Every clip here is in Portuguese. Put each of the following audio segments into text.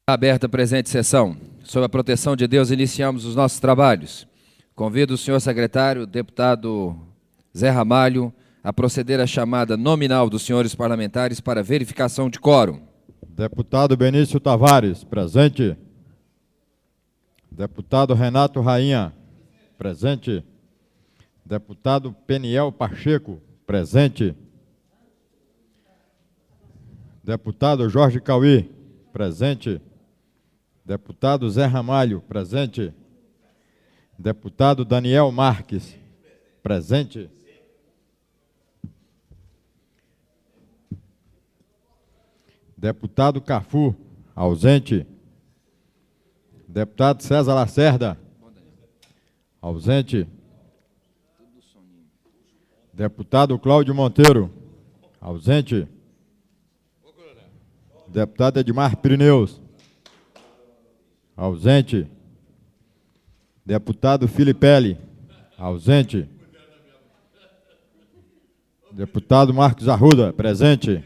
Aberta a presente sessão. Sob a proteção de Deus, iniciamos os nossos trabalhos. Convido o senhor secretário, deputado Zé Ramalho, a proceder à chamada nominal dos senhores parlamentares para verificação de quórum. Deputado Benício Tavares, presente. Deputado Renato Rainha, presente. Deputado Peniel Pacheco, presente. Deputado Jorge Cauí, presente. Deputado Zé Ramalho, presente. Deputado Daniel Marques, presente. Deputado Cafu, ausente. Deputado César Lacerda, ausente. Deputado Cláudio Monteiro, ausente. Deputado Edmar Pirineus, ausente. Deputado Filipelli, ausente. Deputado Marcos Arruda, presente.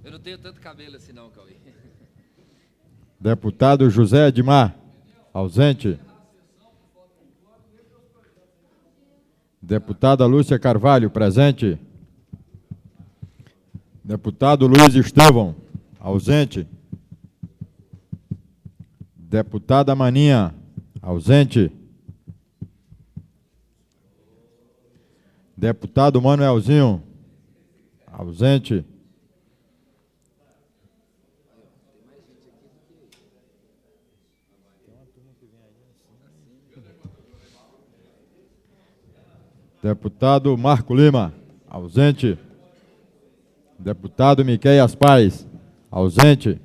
Eu não tenho tanto cabelo assim não, Cauê. Deputado José Edmar, ausente. Deputada Lúcia Carvalho, presente. Deputado Luiz Estevão, ausente. Deputada Maninha, ausente. Deputado Manuelzinho, ausente. Deputado Marco Lima, ausente. Deputado Miqueias Paz, ausente.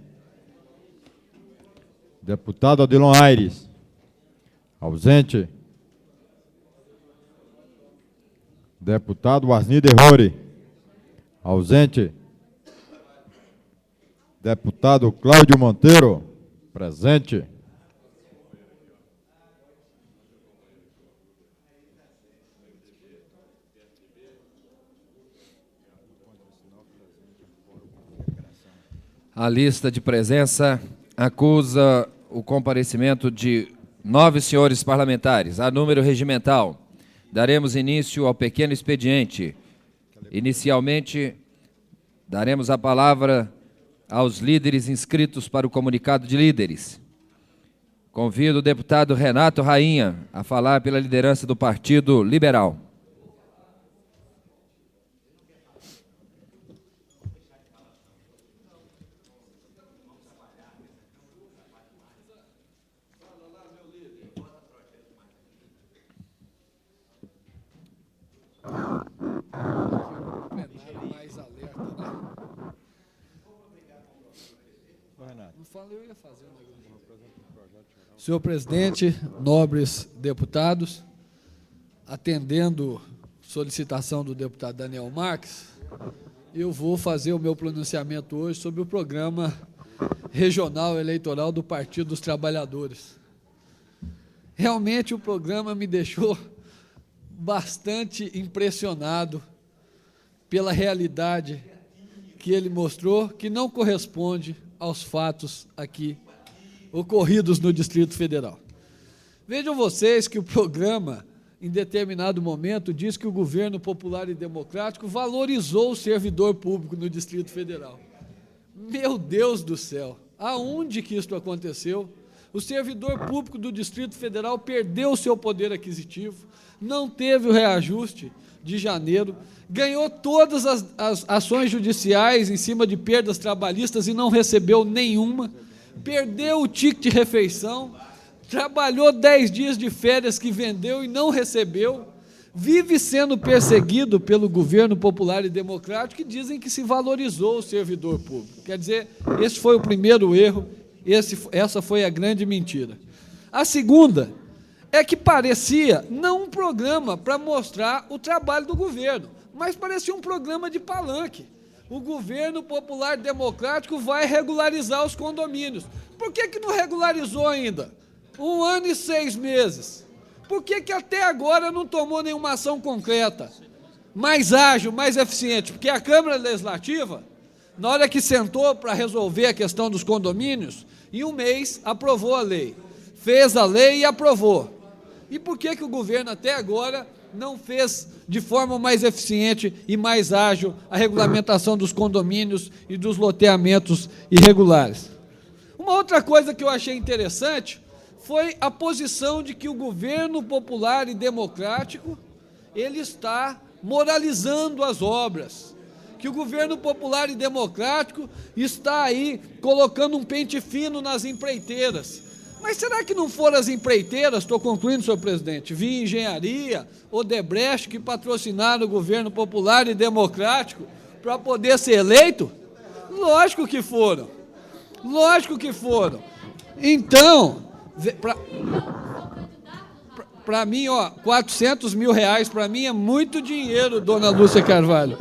Deputado Adilon Aires, ausente. Deputado Asni Derrore, ausente. Deputado Cláudio Monteiro, presente. A lista de presença acusa o comparecimento de 9 senhores parlamentares, a número regimental. Daremos início ao pequeno expediente. Inicialmente, daremos a palavra aos líderes inscritos para o comunicado de líderes. Convido o deputado Renato Rainha a falar pela liderança do Partido Liberal. Senhor presidente, nobres deputados, atendendo solicitação do deputado Daniel Marques, eu vou fazer o meu pronunciamento hoje sobre o programa regional eleitoral do Partido dos Trabalhadores. Realmente o programa me deixou bastante impressionado pela realidade que ele mostrou, que não corresponde aos fatos aqui ocorridos no Distrito Federal. Vejam vocês que o programa, em determinado momento, diz que o governo popular e democrático valorizou o servidor público no Distrito Federal. Meu Deus do céu, aonde que isso aconteceu? O servidor público do Distrito Federal perdeu o seu poder aquisitivo, não teve o reajuste de janeiro, ganhou todas as ações judiciais em cima de perdas trabalhistas e não recebeu nenhuma, perdeu o ticket de refeição, trabalhou 10 dias de férias que vendeu e não recebeu, vive sendo perseguido pelo governo popular e democrático, que dizem que se valorizou o servidor público. Quer dizer, esse foi o primeiro erro, essa foi a grande mentira. A segunda é que parecia não um programa para mostrar o trabalho do governo, mas parecia um programa de palanque. O governo popular democrático vai regularizar os condomínios. Por que não regularizou ainda? 1 ano e 6 meses. Por que até agora não tomou nenhuma ação concreta? Mais ágil, mais eficiente? Porque a Câmara Legislativa Na hora que sentou para resolver a questão dos condomínios, em um mês aprovou a lei. Fez a lei e aprovou. E por que o governo até agora não fez de forma mais eficiente e mais ágil a regulamentação dos condomínios e dos loteamentos irregulares? Uma outra coisa que eu achei interessante foi a posição de que o governo popular e democrático ele está moralizando as obras, que o governo popular e democrático está aí colocando um pente fino nas empreiteiras. Mas será que não foram as empreiteiras, estou concluindo, senhor presidente, Via Engenharia, Odebrecht, que patrocinaram o governo popular e democrático para poder ser eleito? Lógico que foram. Lógico que foram. Então, para mim, ó, 400 mil reais para mim é muito dinheiro, dona Lúcia Carvalho.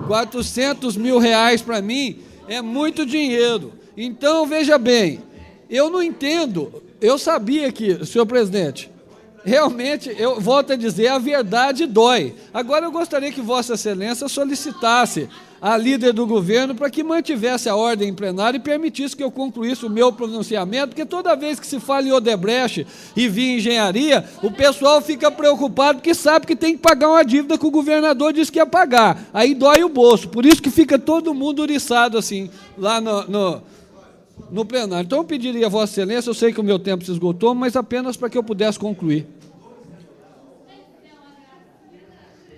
400 mil reais para mim é muito dinheiro. Então, veja bem, eu não entendo, eu sabia que, senhor presidente, realmente, eu volto a dizer, a verdade dói. Agora eu gostaria que Vossa Excelência solicitasse a líder do governo para que mantivesse a ordem em plenário e permitisse que eu concluísse o meu pronunciamento, porque toda vez que se fala em Odebrecht e Via Engenharia, o pessoal fica preocupado porque sabe que tem que pagar uma dívida que o governador disse que ia pagar. Aí dói o bolso, por isso que fica todo mundo uriçado assim, lá no plenário. Então eu pediria a Vossa Excelência, eu sei que o meu tempo se esgotou, mas apenas para que eu pudesse concluir.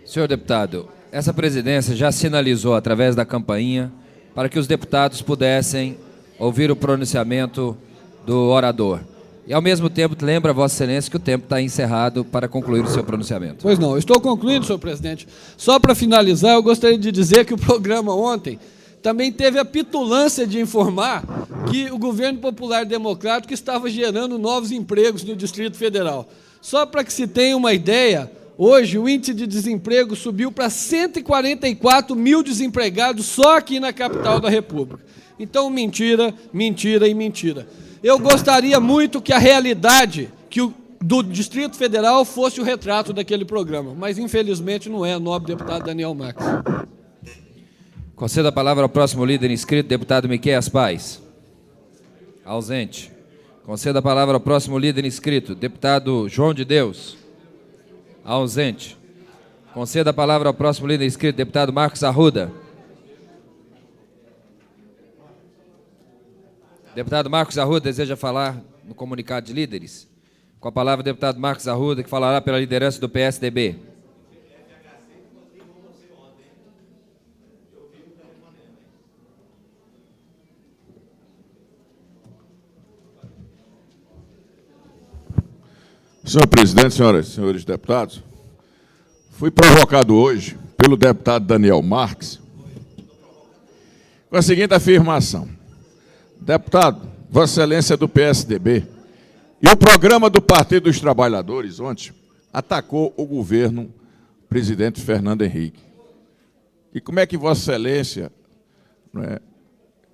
Senhor deputado, essa presidência já sinalizou através da campainha para que os deputados pudessem ouvir o pronunciamento do orador. E, ao mesmo tempo, lembra a Vossa Excelência que o tempo está encerrado para concluir o seu pronunciamento. Pois não, eu estou concluindo, senhor presidente. Só para finalizar, eu gostaria de dizer que o programa ontem também teve a petulância de informar que o governo popular democrático estava gerando novos empregos no Distrito Federal. Só para que se tenha uma ideia, hoje o índice de desemprego subiu para 144 mil desempregados só aqui na capital da República. Então, mentira, mentira e mentira. Eu gostaria muito que a realidade do Distrito Federal fosse o retrato daquele programa, mas infelizmente não é, nobre deputado Daniel Marques. Concedo a palavra ao próximo líder inscrito, deputado Miqueias Paz. Ausente. Concedo a palavra ao próximo líder inscrito, deputado João de Deus. Ausente. Concedo a palavra ao próximo líder inscrito, deputado Marcos Arruda. Deputado Marcos Arruda deseja falar no comunicado de líderes? Com a palavra, o deputado Marcos Arruda, que falará pela liderança do PSDB. Senhor presidente, senhoras e senhores deputados, fui provocado hoje pelo deputado Daniel Marques com a seguinte afirmação. Deputado, Vossa Excelência do PSDB e o programa do Partido dos Trabalhadores ontem atacou o governo presidente Fernando Henrique. E como é que Vossa Excelência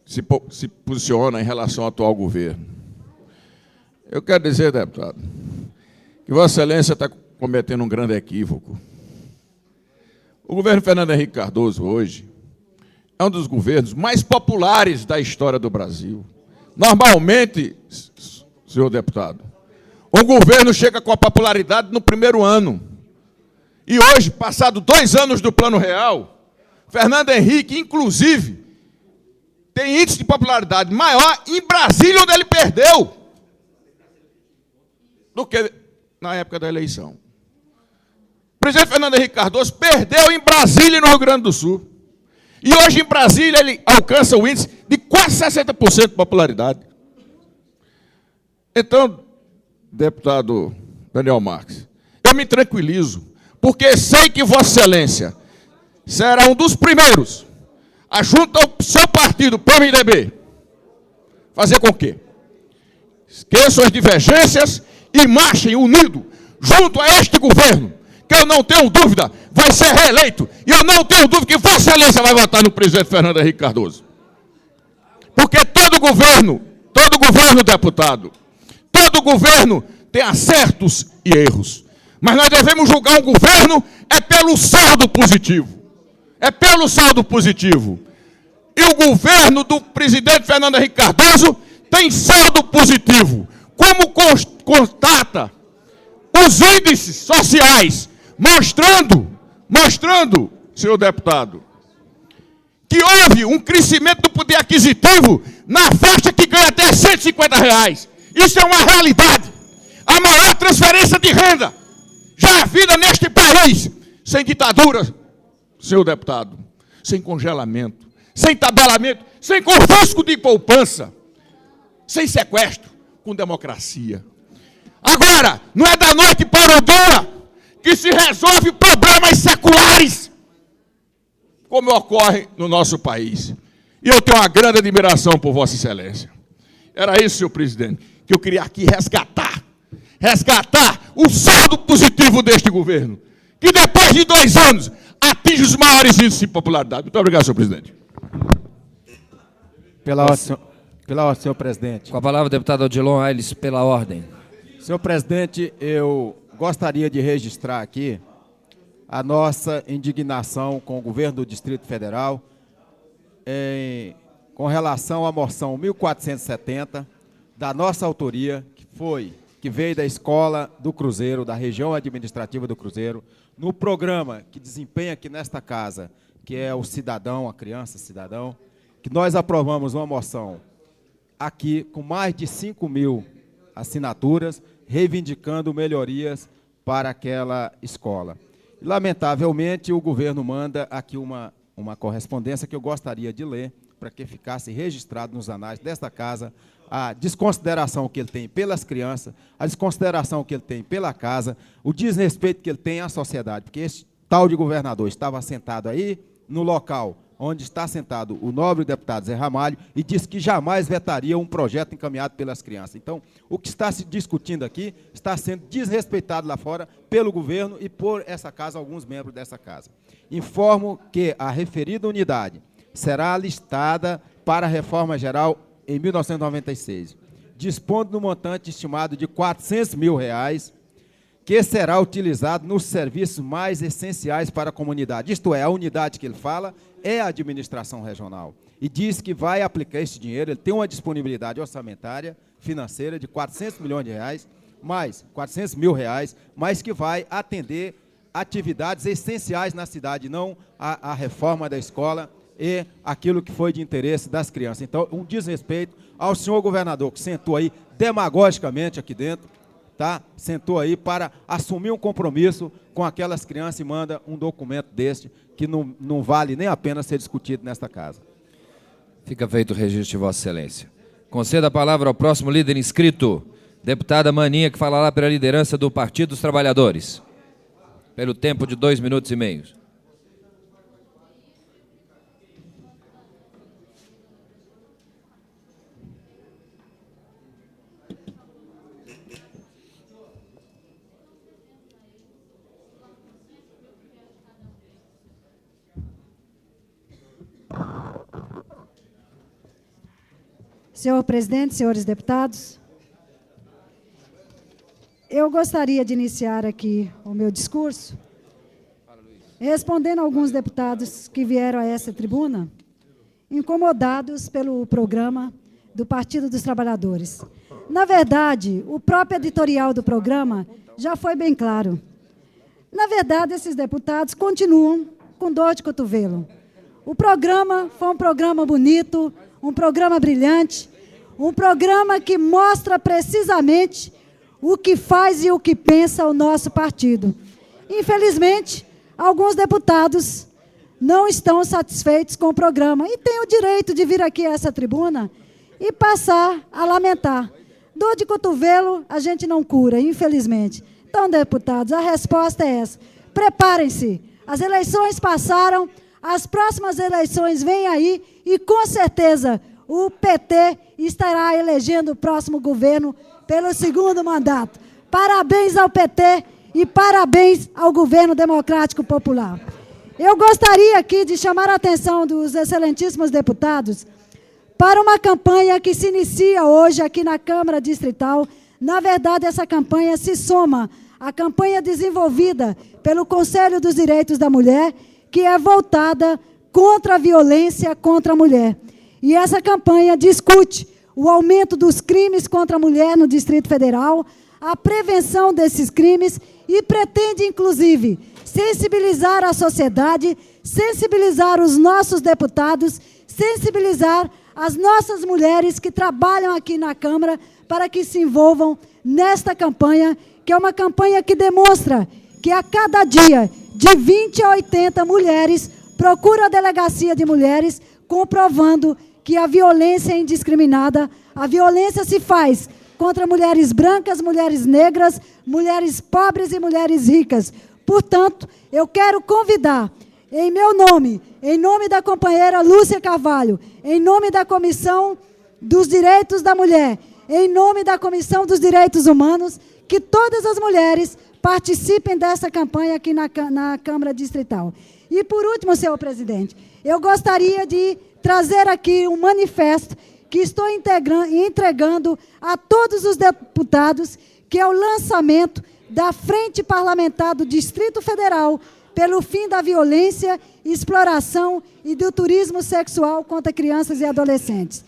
se posiciona em relação ao atual governo? Eu quero dizer, deputado, que Vossa Excelência está cometendo um grande equívoco. O governo Fernando Henrique Cardoso, hoje, é um dos governos mais populares da história do Brasil. Normalmente, senhor deputado, um governo chega com a popularidade no primeiro ano. E hoje, passado 2 anos do Plano Real, Fernando Henrique, inclusive, tem índice de popularidade maior em Brasília, onde ele perdeu, do que na época da eleição. O presidente Fernando Henrique Cardoso perdeu em Brasília e no Rio Grande do Sul. E hoje em Brasília ele alcança o índice de quase 60% de popularidade. Então, deputado Daniel Marques, eu me tranquilizo, porque sei que Vossa Excelência será um dos primeiros a, junto ao seu partido, PMDB, fazer com que esqueçam as divergências e marchem unido junto a este governo, que eu não tenho dúvida, vai ser reeleito, e eu não tenho dúvida que Vossa Excelência vai votar no presidente Fernando Henrique Cardoso. Porque todo governo, deputado, todo governo tem acertos e erros. Mas nós devemos julgar um governo pelo saldo positivo. É pelo saldo positivo. e o governo do presidente Fernando Henrique Cardoso tem saldo positivo, como constata os índices sociais, mostrando, senhor deputado, que houve um crescimento do poder aquisitivo na faixa que ganha até R$150. Isso é uma realidade. A maior transferência de renda já vida neste país, sem ditadura, senhor deputado, sem congelamento, sem tabelamento, sem confisco de poupança, sem sequestro, com democracia. Agora, não é da noite para o dia que se resolve problemas seculares, como ocorre no nosso país. E eu tenho uma grande admiração por Vossa Excelência. Era isso, senhor presidente, que eu queria aqui resgatar o saldo positivo deste governo, que depois de 2 anos atinge os maiores índices de popularidade. Muito obrigado, senhor presidente. Pela ordem, senhor presidente. Com a palavra, o deputado Odilon Aires, pela ordem. Senhor presidente, eu gostaria de registrar aqui a nossa indignação com o governo do Distrito Federal com relação à moção 1470 da nossa autoria, que veio da Escola do Cruzeiro, da região administrativa do Cruzeiro, no programa que desempenha aqui nesta casa, que é o cidadão, a criança cidadão, que nós aprovamos uma moção aqui com mais de 5.000 assinaturas, reivindicando melhorias para aquela escola. Lamentavelmente, o governo manda aqui uma correspondência que eu gostaria de ler, para que ficasse registrado nos anais desta casa a desconsideração que ele tem pelas crianças, a desconsideração que ele tem pela casa, o desrespeito que ele tem à sociedade, porque esse tal de governador estava sentado aí no local onde está sentado o nobre deputado Zé Ramalho e disse que jamais vetaria um projeto encaminhado pelas crianças. Então, o que está se discutindo aqui está sendo desrespeitado lá fora pelo governo e por essa casa, alguns membros dessa casa. Informo que a referida unidade será listada para a reforma geral em 1996, dispondo no montante estimado de R$400 mil, que será utilizado nos serviços mais essenciais para a comunidade. Isto é, a unidade que ele fala é a administração regional. E diz que vai aplicar esse dinheiro, ele tem uma disponibilidade orçamentária, financeira, de R$400 milhões, mais R$400 mil, mas que vai atender atividades essenciais na cidade, não a reforma da escola e aquilo que foi de interesse das crianças. Então, um desrespeito ao senhor governador, que sentou aí demagogicamente aqui dentro, tá? Sentou aí para assumir um compromisso com aquelas crianças e manda um documento deste que não vale nem a pena ser discutido nesta casa. Fica feito o registro de Vossa Excelência. Conceda a palavra ao próximo líder inscrito, deputada Maninha, que falará pela liderança do Partido dos Trabalhadores, pelo tempo de 2 minutos e meio. Senhor presidente, senhores deputados, eu gostaria de iniciar aqui o meu discurso respondendo a alguns deputados que vieram a essa tribuna incomodados pelo programa do Partido dos Trabalhadores. Na verdade, o próprio editorial do programa já foi bem claro. Na verdade, esses deputados continuam com dor de cotovelo. O programa foi um programa bonito, um programa brilhante, um programa que mostra precisamente o que faz e o que pensa o nosso partido. Infelizmente, alguns deputados não estão satisfeitos com o programa e têm o direito de vir aqui a essa tribuna e passar a lamentar. Dor de cotovelo a gente não cura, infelizmente. Então, deputados, a resposta é essa. Preparem-se. As eleições passaram, as próximas eleições vêm aí e, com certeza, o PT estará elegendo o próximo governo pelo 2º mandato. Parabéns ao PT e parabéns ao governo democrático popular. Eu gostaria aqui de chamar a atenção dos excelentíssimos deputados para uma campanha que se inicia hoje aqui na Câmara Distrital. Na verdade, essa campanha se soma à campanha desenvolvida pelo Conselho dos Direitos da Mulher, que é voltada contra a violência contra a mulher. E essa campanha discute o aumento dos crimes contra a mulher no Distrito Federal, a prevenção desses crimes e pretende, inclusive, sensibilizar a sociedade, sensibilizar os nossos deputados, sensibilizar as nossas mulheres que trabalham aqui na Câmara para que se envolvam nesta campanha, que é uma campanha que demonstra que a cada dia, de 20 a 80 mulheres, procura a Delegacia de Mulheres, comprovando que a violência é indiscriminada, a violência se faz contra mulheres brancas, mulheres negras, mulheres pobres e mulheres ricas. Portanto, eu quero convidar, em meu nome, em nome da companheira Lúcia Carvalho, em nome da Comissão dos Direitos da Mulher, em nome da Comissão dos Direitos Humanos, que todas as mulheres participem dessa campanha aqui na Câmara Distrital. E, por último, senhor presidente, eu gostaria de trazer aqui um manifesto que estou entregando a todos os deputados, que é o lançamento da Frente Parlamentar do Distrito Federal pelo fim da violência, exploração e do turismo sexual contra crianças e adolescentes.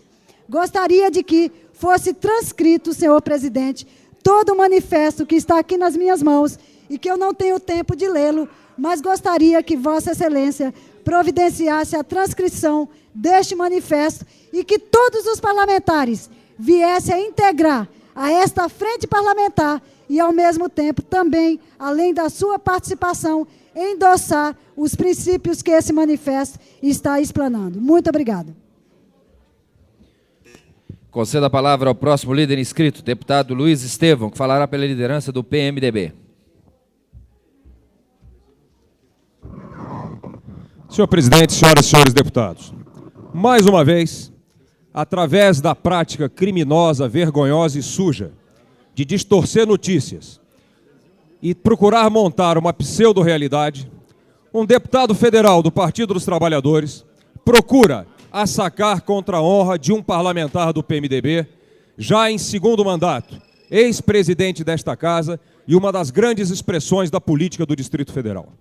Gostaria de que fosse transcrito, senhor presidente, todo o manifesto que está aqui nas minhas mãos e que eu não tenho tempo de lê-lo, mas gostaria que Vossa Excelência providenciasse a transcrição deste manifesto e que todos os parlamentares viessem a integrar a esta frente parlamentar e, ao mesmo tempo, também, além da sua participação, endossar os princípios que esse manifesto está explanando. Muito obrigada. Concedo a palavra ao próximo líder inscrito, deputado Luiz Estevão, que falará pela liderança do PMDB. Senhor presidente, senhoras e senhores deputados, mais uma vez, através da prática criminosa, vergonhosa e suja de distorcer notícias e procurar montar uma pseudo-realidade, um deputado federal do Partido dos Trabalhadores procura assacar contra a honra de um parlamentar do PMDB, já em segundo mandato, ex-presidente desta casa e uma das grandes expressões da política do Distrito Federal.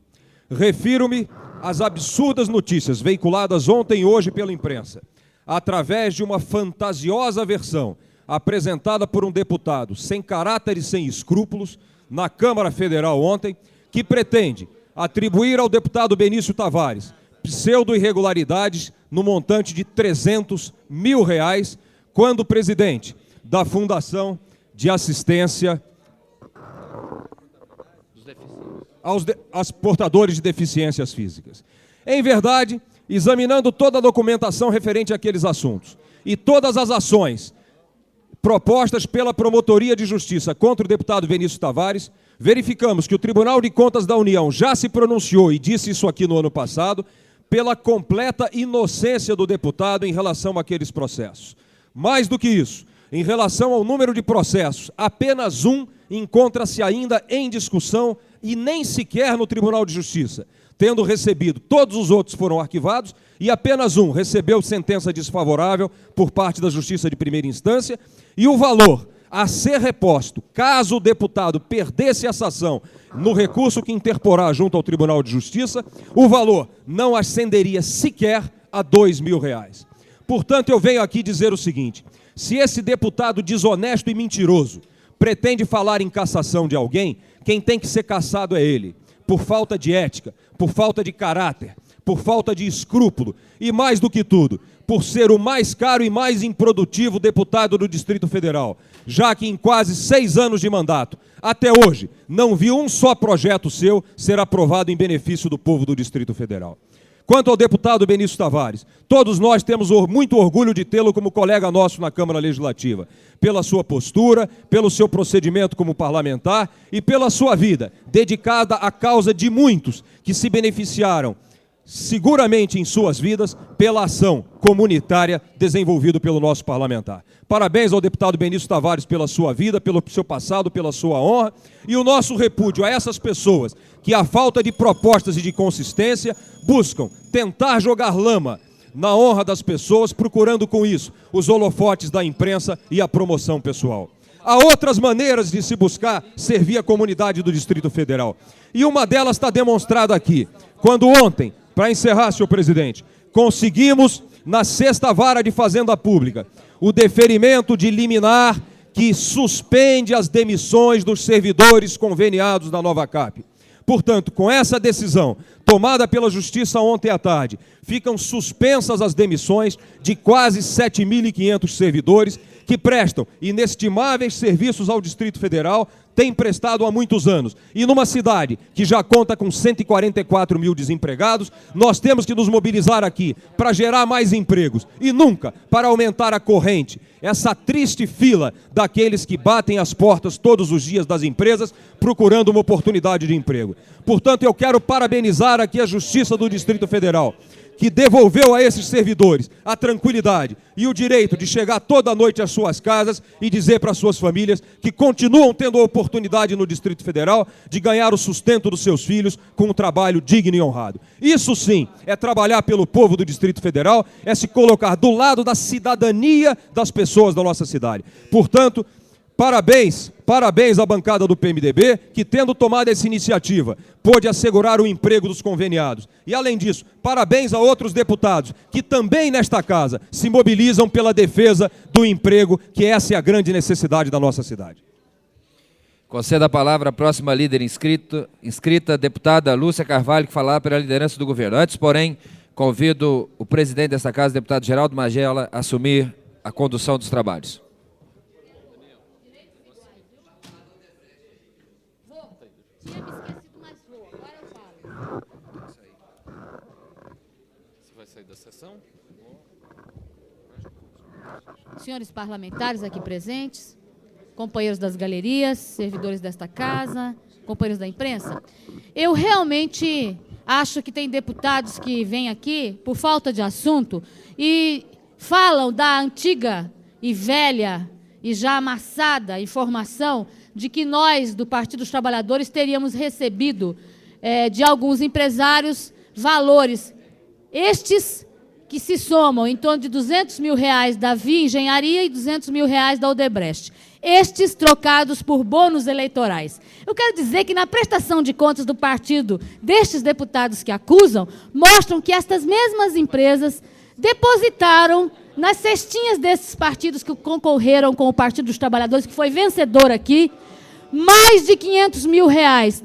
Refiro-me às absurdas notícias veiculadas ontem e hoje pela imprensa, através de uma fantasiosa versão apresentada por um deputado sem caráter e sem escrúpulos na Câmara Federal ontem, que pretende atribuir ao deputado Benício Tavares pseudo-irregularidades no montante de R$300 mil, quando presidente da Fundação de Assistência aos portadores de deficiências físicas. Em verdade, examinando toda a documentação referente àqueles assuntos e todas as ações propostas pela Promotoria de Justiça contra o deputado Benício Tavares, verificamos que o Tribunal de Contas da União já se pronunciou e disse isso aqui no ano passado, pela completa inocência do deputado em relação àqueles processos. Mais do que isso, em relação ao número de processos, apenas um encontra-se ainda em discussão e nem sequer no Tribunal de Justiça, tendo recebido, todos os outros foram arquivados e apenas um recebeu sentença desfavorável por parte da Justiça de primeira instância, e o valor a ser reposto, caso o deputado perdesse essa ação no recurso que interporá junto ao Tribunal de Justiça, o valor não ascenderia sequer a R$2 mil. Portanto, eu venho aqui dizer o seguinte: se esse deputado desonesto e mentiroso pretende falar em cassação de alguém, quem tem que ser cassado é ele, por falta de ética, por falta de caráter, por falta de escrúpulo e, mais do que tudo, por ser o mais caro e mais improdutivo deputado do Distrito Federal, já que em quase 6 anos de mandato, até hoje, não vi um só projeto seu ser aprovado em benefício do povo do Distrito Federal. Quanto ao deputado Benício Tavares, todos nós temos muito orgulho de tê-lo como colega nosso na Câmara Legislativa, pela sua postura, pelo seu procedimento como parlamentar e pela sua vida, dedicada à causa de muitos que se beneficiaram, seguramente em suas vidas, pela ação comunitária desenvolvida pelo nosso parlamentar. Parabéns ao deputado Benício Tavares pela sua vida, pelo seu passado, pela sua honra, e o nosso repúdio a essas pessoas que, à falta de propostas e de consistência, buscam tentar jogar lama na honra das pessoas, procurando com isso os holofotes da imprensa e a promoção pessoal. Há outras maneiras de se buscar servir a comunidade do Distrito Federal, e uma delas está demonstrada aqui, quando ontem, para encerrar, senhor presidente, conseguimos, na sexta vara de Fazenda Pública, o deferimento de liminar que suspende as demissões dos servidores conveniados da Nova Cap. Portanto, com essa decisão tomada pela Justiça ontem à tarde, ficam suspensas as demissões de quase 7.500 servidores que prestam inestimáveis serviços ao Distrito Federal, têm prestado há muitos anos. E numa cidade que já conta com 144 mil desempregados, nós temos que nos mobilizar aqui para gerar mais empregos e nunca para aumentar a corrente, essa triste fila daqueles que batem as portas todos os dias das empresas procurando uma oportunidade de emprego. Portanto, eu quero parabenizar aqui a Justiça do Distrito Federal, que devolveu a esses servidores a tranquilidade e o direito de chegar toda noite às suas casas e dizer para as suas famílias que continuam tendo a oportunidade no Distrito Federal de ganhar o sustento dos seus filhos com um trabalho digno e honrado. Isso sim é trabalhar pelo povo do Distrito Federal, é se colocar do lado da cidadania das pessoas da nossa cidade. Portanto, parabéns à bancada do PMDB, que tendo tomado essa iniciativa, pôde assegurar o emprego dos conveniados. E além disso, parabéns a outros deputados, que também nesta casa se mobilizam pela defesa do emprego, que essa é a grande necessidade da nossa cidade. Conceda a palavra à próxima líder inscrita, deputada Lúcia Carvalho, que falará pela liderança do governo. Antes, porém, convido o presidente desta casa, deputado Geraldo Magela, a assumir a condução dos trabalhos. Senhores parlamentares aqui presentes, companheiros das galerias, servidores desta casa, companheiros da imprensa, eu realmente acho que tem deputados que vêm aqui por falta de assunto e falam da antiga e velha e já amassada informação de que nós, do Partido dos Trabalhadores, teríamos recebido de alguns empresários valores, estes que se somam em torno de R$200 mil da Via Engenharia e R$200 mil da Odebrecht. Estes trocados por bônus eleitorais. Eu quero dizer que na prestação de contas do partido destes deputados que acusam, mostram que estas mesmas empresas depositaram nas cestinhas desses partidos que concorreram com o Partido dos Trabalhadores, que foi vencedor aqui, mais de R$500 mil,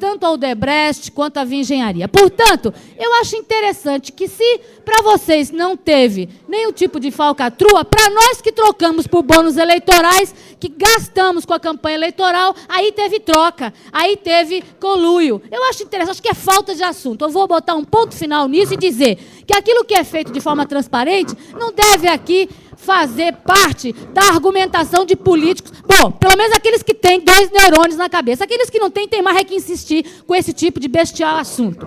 tanto a Odebrecht quanto a Via Engenharia. Portanto, eu acho interessante que se para vocês não teve nenhum tipo de falcatrua, para nós que trocamos por bônus eleitorais, que gastamos com a campanha eleitoral, aí teve troca, aí teve conluio. Eu acho interessante, acho que é falta de assunto. Eu vou botar um ponto final nisso e dizer que aquilo que é feito de forma transparente não deve aqui fazer parte da argumentação de políticos. Bom, pelo menos aqueles que têm 2 neurônios na cabeça. Aqueles que não têm, tem mais é que insistir com esse tipo de bestial assunto.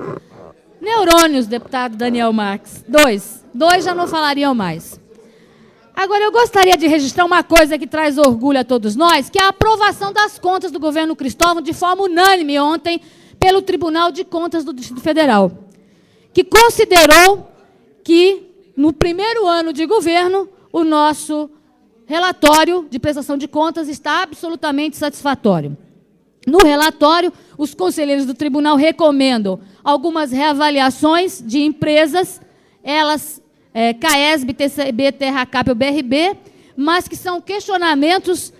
Neurônios, deputado Daniel Marques. 2 já não falariam mais. Agora, eu gostaria de registrar uma coisa que traz orgulho a todos nós, que é a aprovação das contas do governo Cristóvão de forma unânime ontem pelo Tribunal de Contas do Distrito Federal, que considerou que, no primeiro ano de governo, o nosso relatório de prestação de contas está absolutamente satisfatório. No relatório, os conselheiros do tribunal recomendam algumas reavaliações de empresas, elas, CAESB, TCB, Terracap ou BRB, mas que são questionamentos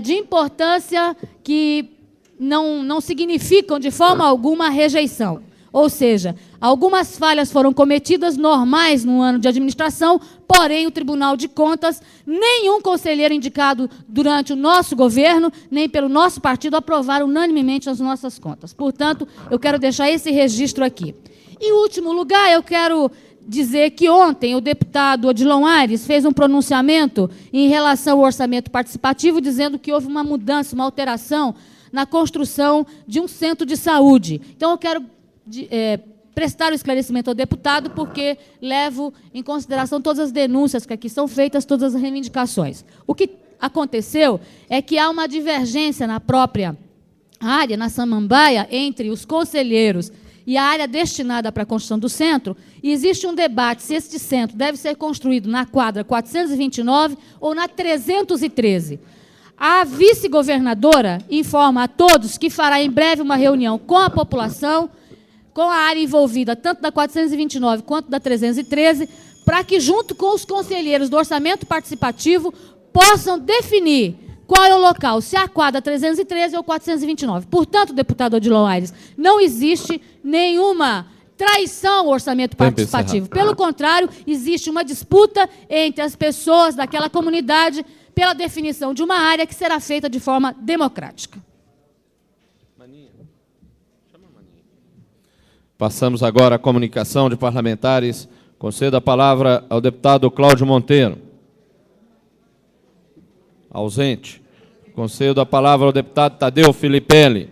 de importância que não significam de forma alguma a rejeição. Ou seja, algumas falhas foram cometidas normais no ano de administração, porém o Tribunal de Contas, nenhum conselheiro indicado durante o nosso governo, nem pelo nosso partido, aprovaram unanimemente as nossas contas. Portanto, eu quero deixar esse registro aqui. Em último lugar, eu quero dizer que ontem o deputado Odilon Aires fez um pronunciamento em relação ao orçamento participativo, dizendo que houve uma mudança, uma alteração na construção de um centro de saúde. Então, eu quero prestar o esclarecimento ao deputado, porque levo em consideração todas as denúncias que aqui são feitas, todas as reivindicações. O que aconteceu é que há uma divergência na própria área, na Samambaia, entre os conselheiros e a área destinada para a construção do centro, e existe um debate se este centro deve ser construído na quadra 429 ou na 313. A vice-governadora informa a todos que fará em breve uma reunião com a população, com a área envolvida, tanto da 429 quanto da 313, para que, junto com os conselheiros do orçamento participativo, possam definir qual é o local, se é a quadra 313 ou 429. Portanto, deputado Odilon Aires, não existe nenhuma traição ao orçamento participativo. Pelo contrário, existe uma disputa entre as pessoas daquela comunidade pela definição de uma área que será feita de forma democrática. Passamos agora à comunicação de parlamentares. Concedo a palavra ao deputado Cláudio Monteiro. Ausente. Concedo a palavra ao deputado Tadeu Filipelli.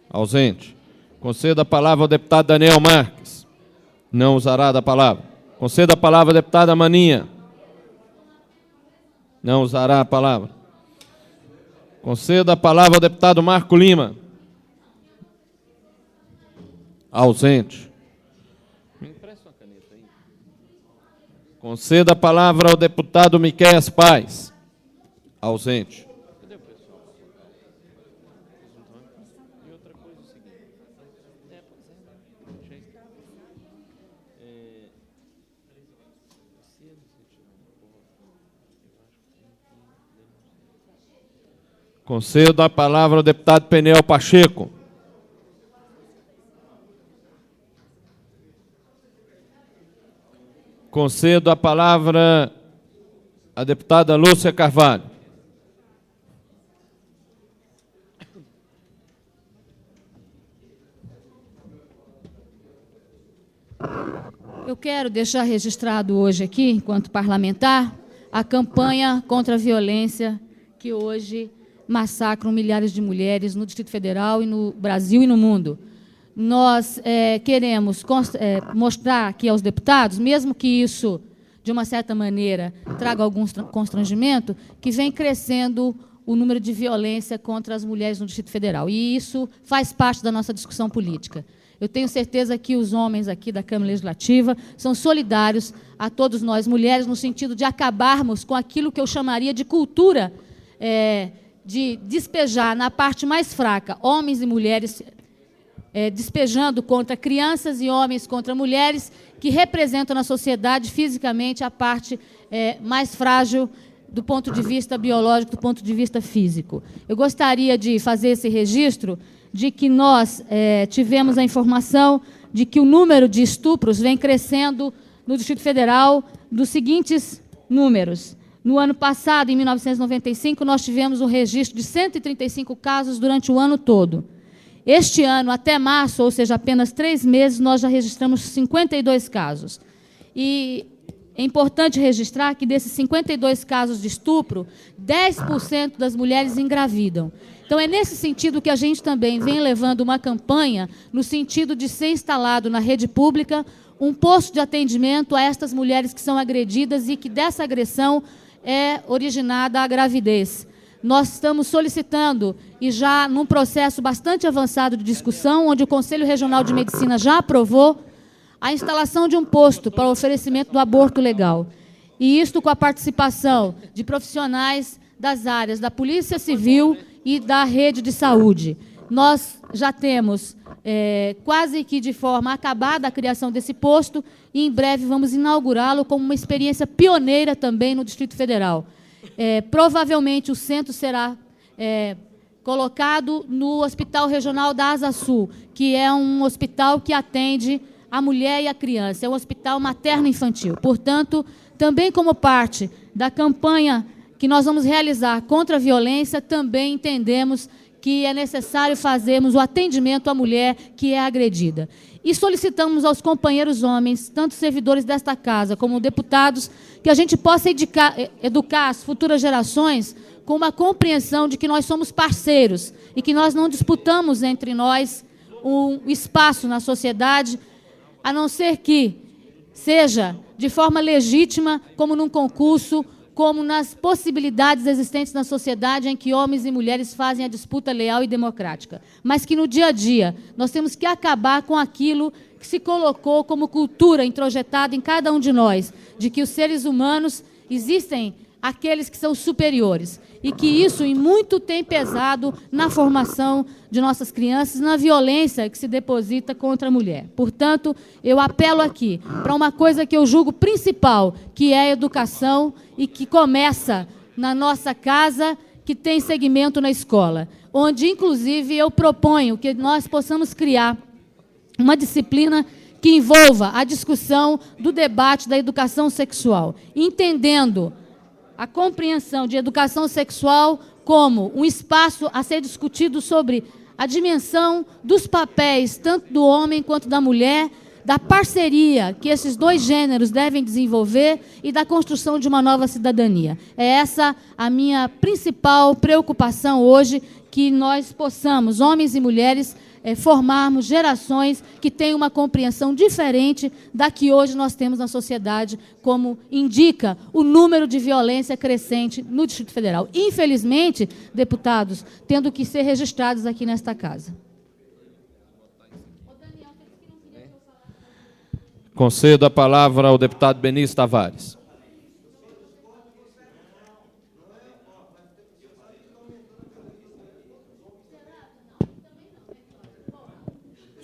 Ausente. Concedo a palavra ao deputado Daniel Marques. Não usará da palavra. Concedo a palavra à deputada Maninha. Não usará a palavra. Concedo a palavra ao deputado Marco Lima. Ausente. Me empresta uma caneta aí. Concedo a palavra ao deputado Miqueias Paz. Ausente. Cadê o pessoal? E outra coisa é o seguinte. Concedo a palavra ao deputado Peniel Pacheco. Concedo a palavra à deputada Lúcia Carvalho. Eu quero deixar registrado hoje aqui, enquanto parlamentar, a campanha contra a violência que hoje massacram milhares de mulheres no Distrito Federal e no Brasil e no mundo. Nós queremos mostrar aqui aos deputados, mesmo que isso, de uma certa maneira, traga algum constrangimento, que vem crescendo o número de violência contra as mulheres no Distrito Federal. E isso faz parte da nossa discussão política. Eu tenho certeza que os homens aqui da Câmara Legislativa são solidários a todos nós, mulheres, no sentido de acabarmos com aquilo que eu chamaria de cultura de despejar na parte mais fraca, homens e mulheres despejando contra crianças e homens contra mulheres que representam na sociedade fisicamente a parte mais frágil do ponto de vista biológico, do ponto de vista físico. Eu gostaria de fazer esse registro de que nós tivemos a informação de que o número de estupros vem crescendo no Distrito Federal dos seguintes números. No ano passado, em 1995, nós tivemos um registro de 135 casos durante o ano todo. Este ano, até março, ou seja, apenas 3 meses, nós já registramos 52 casos. E é importante registrar que desses 52 casos de estupro, 10% das mulheres engravidam. Então, é nesse sentido que a gente também vem levando uma campanha no sentido de ser instalado na rede pública um posto de atendimento a estas mulheres que são agredidas e que dessa agressão é originada a gravidez. Nós estamos solicitando, e já num processo bastante avançado de discussão, onde o Conselho Regional de Medicina já aprovou a instalação de um posto para o oferecimento do aborto legal. E isto com a participação de profissionais das áreas da Polícia Civil e da rede de saúde. Nós já temos quase que de forma acabada a criação desse posto e em breve vamos inaugurá-lo como uma experiência pioneira também no Distrito Federal. Provavelmente o centro será colocado no Hospital Regional da Asa Sul, que é um hospital que atende a mulher e a criança, é um hospital materno-infantil. Portanto, também como parte da campanha que nós vamos realizar contra a violência, também entendemos que é necessário fazermos o atendimento à mulher que é agredida. E solicitamos aos companheiros homens, tanto servidores desta casa como deputados, que a gente possa educar as futuras gerações com uma compreensão de que nós somos parceiros e que nós não disputamos entre nós um espaço na sociedade, a não ser que seja de forma legítima, como num concurso, como nas possibilidades existentes na sociedade em que homens e mulheres fazem a disputa leal e democrática. Mas que no dia a dia nós temos que acabar com aquilo que se colocou como cultura introjetada em cada um de nós, de que os seres humanos existem aqueles que são superiores. E que isso, em muito, tem pesado na formação de nossas crianças, na violência que se deposita contra a mulher. Portanto, eu apelo aqui para uma coisa que eu julgo principal, que é a educação e que começa na nossa casa, que tem segmento na escola, onde, inclusive, eu proponho que nós possamos criar uma disciplina que envolva a discussão do debate da educação sexual, entendendo a compreensão de educação sexual como um espaço a ser discutido sobre a dimensão dos papéis, tanto do homem quanto da mulher, da parceria que esses dois gêneros devem desenvolver e da construção de uma nova cidadania. É essa a minha principal preocupação hoje, que nós possamos, homens e mulheres, formarmos gerações que tenham uma compreensão diferente da que hoje nós temos na sociedade, como indica o número de violência crescente no Distrito Federal. Infelizmente, deputados, tendo que ser registrados aqui nesta casa. Concedo a palavra ao deputado Benício Tavares.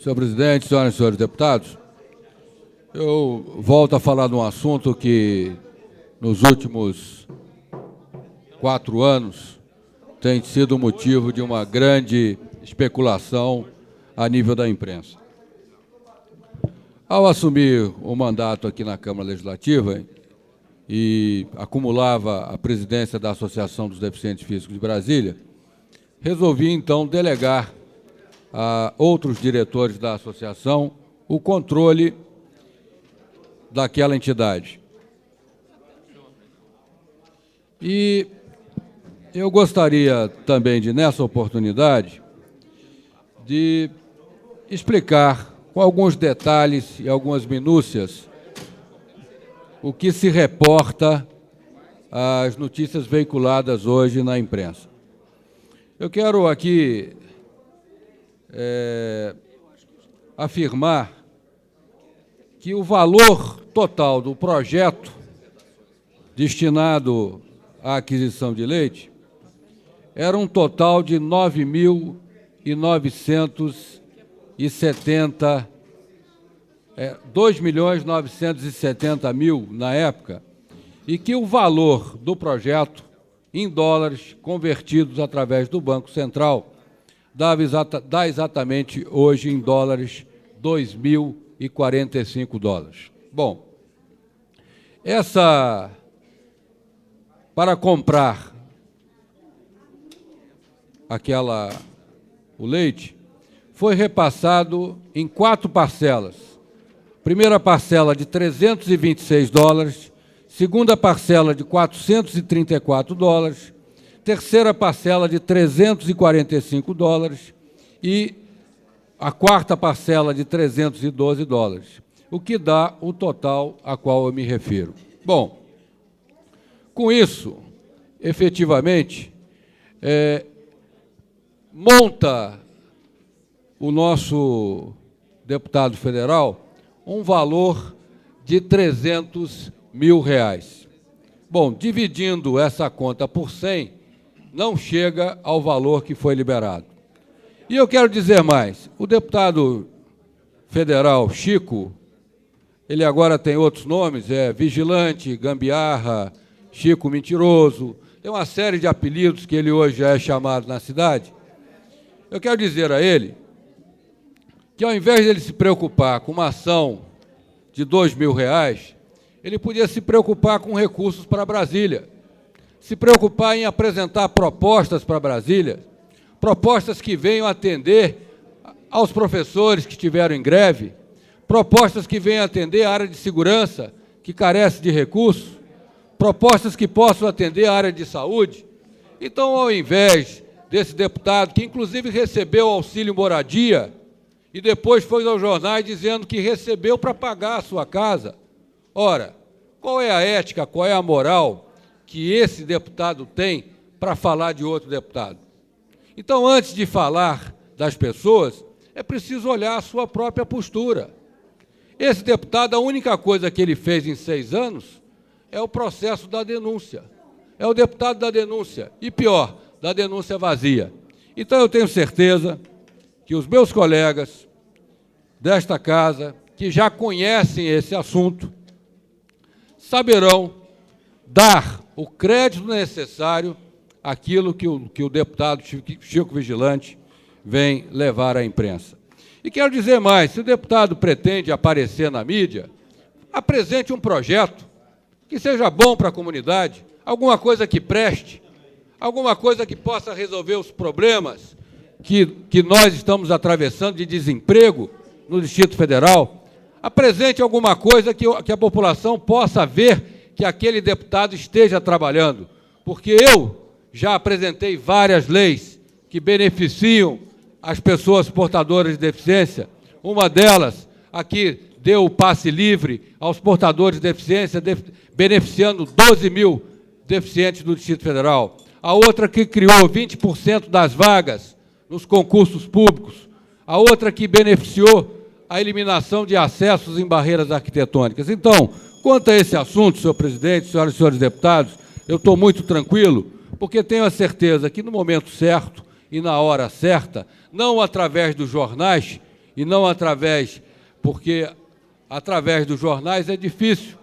Senhor presidente, senhoras e senhores deputados, eu volto a falar de um assunto que, nos últimos 4 anos, tem sido motivo de uma grande especulação a nível da imprensa. Ao assumir o mandato aqui na Câmara Legislativa e acumulava a presidência da Associação dos Deficientes Físicos de Brasília, resolvi, então, delegar a outros diretores da associação o controle daquela entidade. E eu gostaria também de, nessa oportunidade, de explicar com alguns detalhes e algumas minúcias o que se reporta às notícias veiculadas hoje na imprensa. Eu quero aqui afirmar que o valor total do projeto destinado à aquisição de leite era um total de 2.970.000 na época, e que o valor do projeto, em dólares, convertidos através do Banco Central, dá exatamente hoje em dólares 2.045 dólares. Bom, para comprar o leite, foi repassado em 4 parcelas. Primeira parcela de 326 dólares, segunda parcela de 434 dólares, terceira parcela de 345 dólares e a quarta parcela de 312 dólares, o que dá o total a qual eu me refiro. Bom, com isso, efetivamente, monta o nosso deputado federal um valor de R$300 mil. Bom, dividindo essa conta por 100, não chega ao valor que foi liberado. E eu quero dizer mais, o deputado federal Chico, ele agora tem outros nomes, Vigilante, Gambiarra, Chico Mentiroso, tem uma série de apelidos que ele hoje já é chamado na cidade. Eu quero dizer a ele que, ao invés de ele se preocupar com uma ação de R$2 mil, ele podia se preocupar com recursos para Brasília, se preocupar em apresentar propostas para Brasília, propostas que venham atender aos professores que estiveram em greve, propostas que venham atender a área de segurança, que carece de recursos, propostas que possam atender a área de saúde. Então, ao invés desse deputado, que inclusive recebeu auxílio moradia, e depois foi aos jornais dizendo que recebeu para pagar a sua casa. Ora, qual é a ética, qual é a moral que esse deputado tem para falar de outro deputado? Então, antes de falar das pessoas, é preciso olhar a sua própria postura. Esse deputado, a única coisa que ele fez em 6 anos é o processo da denúncia. é o deputado da denúncia, e pior, da denúncia vazia. Então eu tenho certeza que os meus colegas desta casa, que já conhecem esse assunto, saberão dar o crédito necessário àquilo que o deputado Chico Vigilante vem levar à imprensa. E quero dizer mais, se o deputado pretende aparecer na mídia, apresente um projeto que seja bom para a comunidade, alguma coisa que preste, alguma coisa que possa resolver os problemas que nós estamos atravessando de desemprego no Distrito Federal. Apresente alguma coisa que a população possa ver que aquele deputado esteja trabalhando, porque eu já apresentei várias leis que beneficiam as pessoas portadoras de deficiência. Uma delas, aqui, deu o passe livre aos portadores de deficiência, beneficiando 12 mil deficientes do Distrito Federal. A outra que criou 20% das vagas nos concursos públicos. A outra que beneficiou a eliminação de acessos em barreiras arquitetônicas. Então, quanto a esse assunto, senhor presidente, senhoras e senhores deputados, eu estou muito tranquilo, porque tenho a certeza que no momento certo e na hora certa, não através dos jornais, e não através, porque através dos jornais é difícil,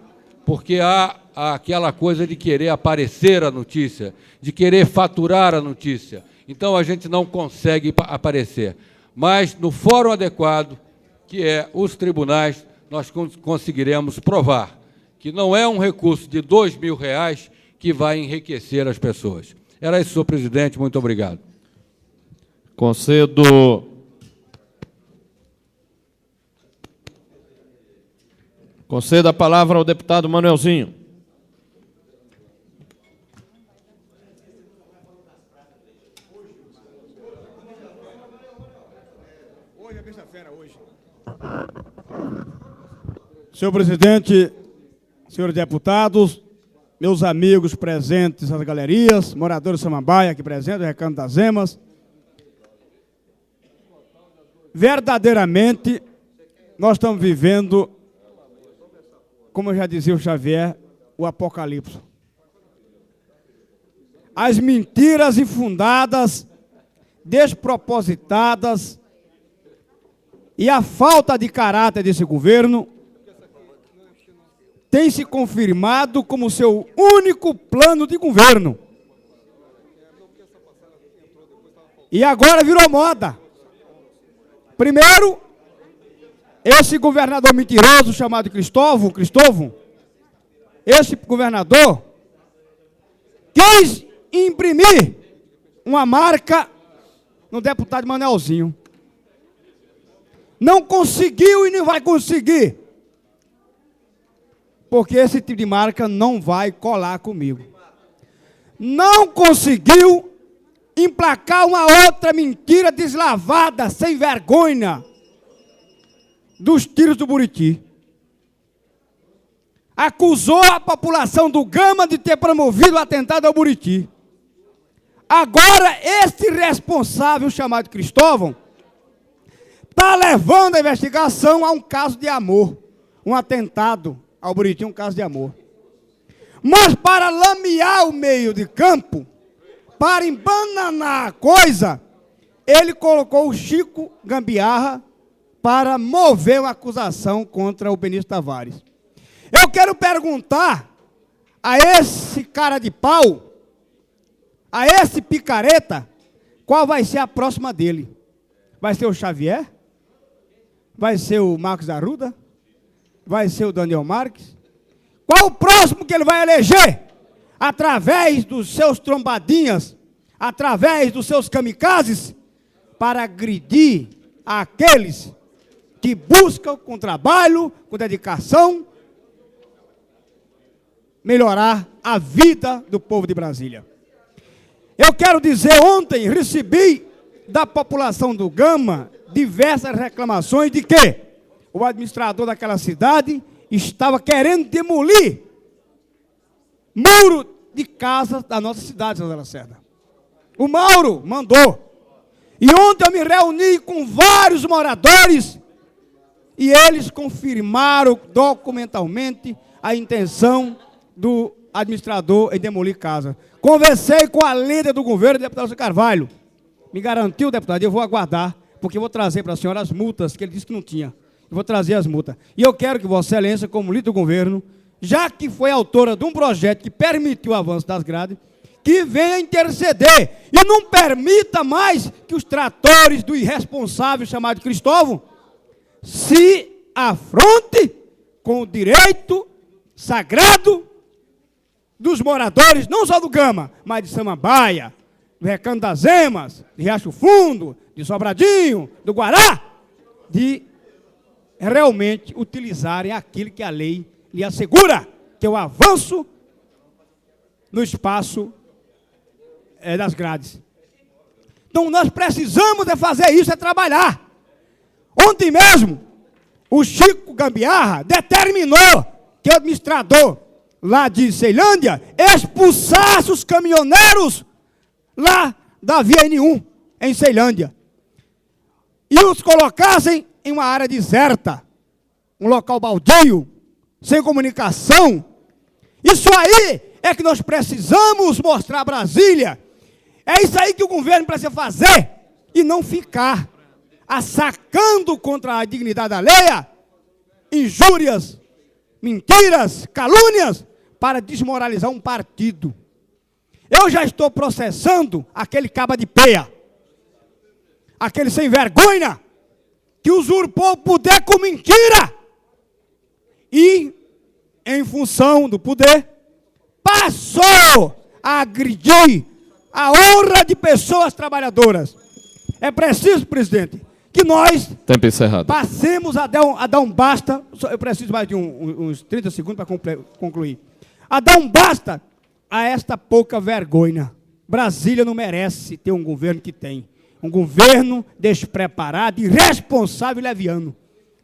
porque há aquela coisa de querer aparecer a notícia, de querer faturar a notícia. Então, a gente não consegue aparecer. Mas, no fórum adequado, que é os tribunais, nós conseguiremos provar que não é um recurso de R$2.000 que vai enriquecer as pessoas. Era isso, senhor presidente. Muito obrigado. Concedo a palavra ao deputado Manuelzinho. Hoje é sexta-feira, hoje. Senhor presidente, senhores deputados, meus amigos presentes nas galerias, moradores de Samambaia aqui presentes, Recanto das Emas, verdadeiramente, nós estamos vivendo, como já dizia o Xavier, o apocalipse. As mentiras infundadas, despropositadas e a falta de caráter desse governo tem se confirmado como seu único plano de governo. E agora virou moda. Primeiro, esse governador mentiroso chamado Cristóvão, esse governador quis imprimir uma marca no deputado Manuelzinho. Não conseguiu e não vai conseguir. Porque esse tipo de marca não vai colar comigo. Não conseguiu emplacar uma outra mentira deslavada, sem vergonha, dos tiros do Buriti. Acusou a população do Gama de ter promovido o atentado ao Buriti. Agora, esse responsável chamado Cristóvão está levando a investigação a um caso de amor, um atentado ao Buriti, um caso de amor. Mas para lamear o meio de campo, para embananar a coisa, ele colocou o Chico Gambiarra para mover uma acusação contra o Benício Tavares. Eu quero perguntar a esse cara de pau, a esse picareta, qual vai ser a próxima dele? Vai ser o Xavier? Vai ser o Marcos Arruda? Vai ser o Daniel Marques? Qual o próximo que ele vai eleger? Através dos seus trombadinhas, através dos seus kamikazes, para agredir aqueles que buscam com trabalho, com dedicação, melhorar a vida do povo de Brasília. Eu quero dizer, ontem recebi da população do Gama diversas reclamações de que o administrador daquela cidade estava querendo demolir muro de casas da nossa cidade, Santa Lacerda. O Mauro mandou. E ontem eu me reuni com vários moradores e eles confirmaram documentalmente a intenção do administrador em demolir casa. Conversei com a líder do governo, o deputado Carvalho. Me garantiu, deputado, eu vou aguardar, porque eu vou trazer para a senhora as multas, que ele disse que não tinha. Eu vou trazer as multas. E eu quero que Vossa Excelência, como líder do governo, já que foi autora de um projeto que permitiu o avanço das grades, que venha interceder e não permita mais que os tratores do irresponsável chamado Cristóvão se afronte com o direito sagrado dos moradores, não só do Gama, mas de Samambaia, do Recanto das Emas, de Riacho Fundo, de Sobradinho, do Guará, de realmente utilizarem aquilo que a lei lhe assegura, que é o avanço no espaço das grades. Então nós precisamos de fazer isso, é trabalhar. Ontem mesmo, o Chico Gambiarra determinou que o administrador lá de Ceilândia expulsasse os caminhoneiros lá da via N1, em Ceilândia, e os colocassem em uma área deserta, um local baldio, sem comunicação. Isso aí é que nós precisamos mostrar a Brasília. É isso aí que o governo precisa fazer, e não ficar assacando contra a dignidade alheia injúrias, mentiras, calúnias, para desmoralizar um partido. Eu já estou processando aquele caba de peia, aquele sem vergonha, que usurpou o poder com mentira, e, em função do poder, passou a agredir a honra de pessoas trabalhadoras. É preciso, presidente, que nós Tempo encerrado. passemos a dar um basta. Eu preciso mais de uns 30 segundos para concluir. A dar um basta a esta pouca vergonha. Brasília não merece ter um governo que tem. Um governo despreparado, irresponsável e leviano.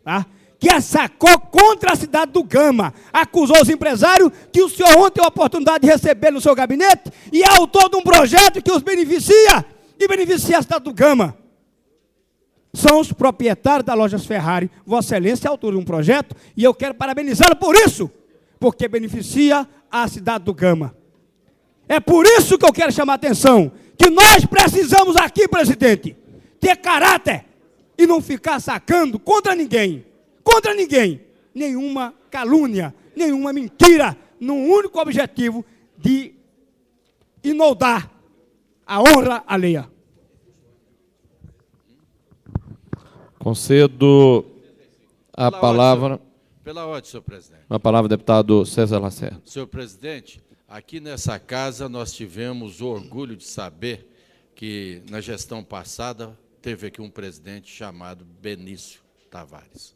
Tá? Que assacou contra a cidade do Gama. Acusou os empresários que o senhor ontem teve a oportunidade de receber no seu gabinete e é autor de um projeto que os beneficia e beneficia a cidade do Gama. São os proprietários da Lojas Ferrari. Vossa Excelência é autor de um projeto e eu quero parabenizá-lo por isso, porque beneficia a cidade do Gama. É por isso que eu quero chamar a atenção, que nós precisamos aqui, presidente, ter caráter e não ficar sacando contra ninguém, nenhuma calúnia, nenhuma mentira, num único objetivo de inoldar a honra alheia. Concedo a palavra. Pela ordem, senhor presidente. A palavra ao deputado César Lacerda. Senhor presidente, aqui nessa casa nós tivemos o orgulho de saber que na gestão passada teve aqui um presidente chamado Benício Tavares,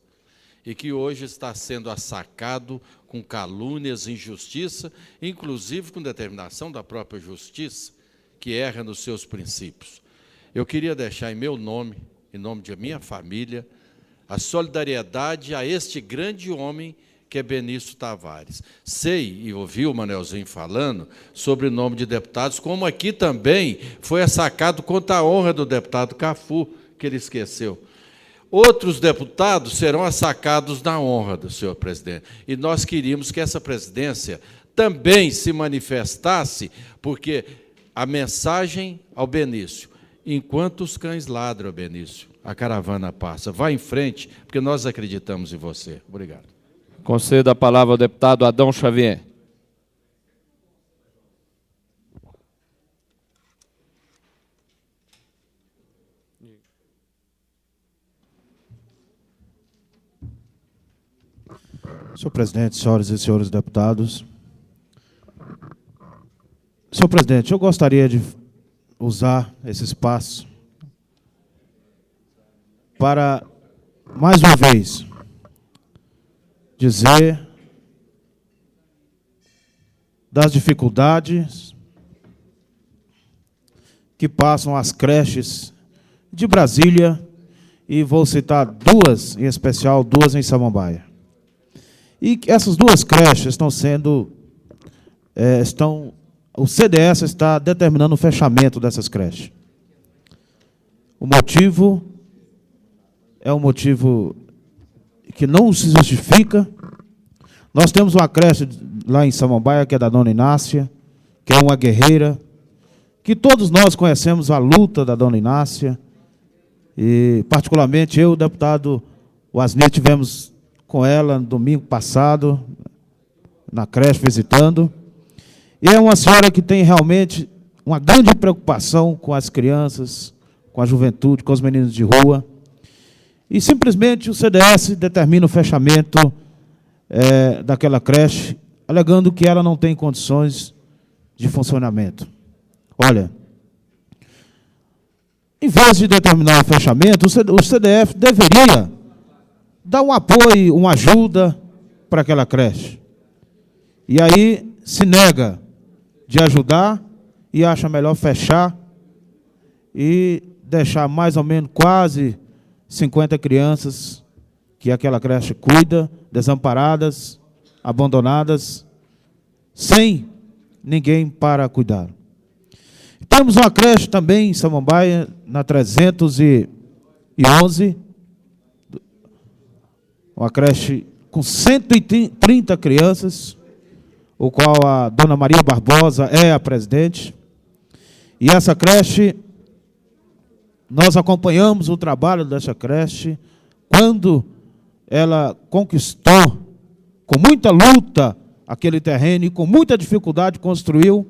e que hoje está sendo assacado com calúnias, injustiça, inclusive com determinação da própria justiça, que erra nos seus princípios. Eu queria deixar em meu nome, em nome de minha família, a solidariedade a este grande homem que é Benício Tavares. Sei, e ouvi o Manelzinho falando, sobre o nome de deputados, como aqui também foi assacado contra a honra do deputado Cafu, que ele esqueceu. Outros deputados serão assacados na honra do senhor presidente. E nós queríamos que essa presidência também se manifestasse, porque a mensagem ao Benício: enquanto os cães ladram, Benício, a caravana passa. Vá em frente, porque nós acreditamos em você. Obrigado. Concedo a palavra ao deputado Adão Xavier. Senhor presidente, senhoras e senhores deputados. Senhor presidente, eu gostaria de usar esse espaço para, mais uma vez, dizer das dificuldades que passam as creches de Brasília, e vou citar duas, em especial, duas em Samambaia. E essas duas creches estão sendo, o CDS está determinando o fechamento dessas creches. O motivo é um motivo que não se justifica, Nós temos uma creche lá em Samambaia, que é da Dona Inácia, que é uma guerreira, que todos nós conhecemos a luta da Dona Inácia, e particularmente eu, o deputado Wasnir, tivemos com ela no domingo passado, na creche, visitando. E é uma senhora que tem realmente uma grande preocupação com as crianças, com a juventude, com os meninos de rua. E simplesmente o CDS determina o fechamento daquela creche, alegando que ela não tem condições de funcionamento. Olha, em vez de determinar o fechamento, o CDF deveria dar um apoio, uma ajuda para aquela creche. E aí se nega de ajudar e acha melhor fechar e deixar mais ou menos quase 50 crianças que aquela creche cuida, desamparadas, abandonadas, sem ninguém para cuidar. Temos uma creche também em Samambaia, na 311, uma creche com 130 crianças, o qual a dona Maria Barbosa é a presidente. E essa creche, nós acompanhamos o trabalho dessa creche, quando ela conquistou, com muita luta, aquele terreno e com muita dificuldade construiu,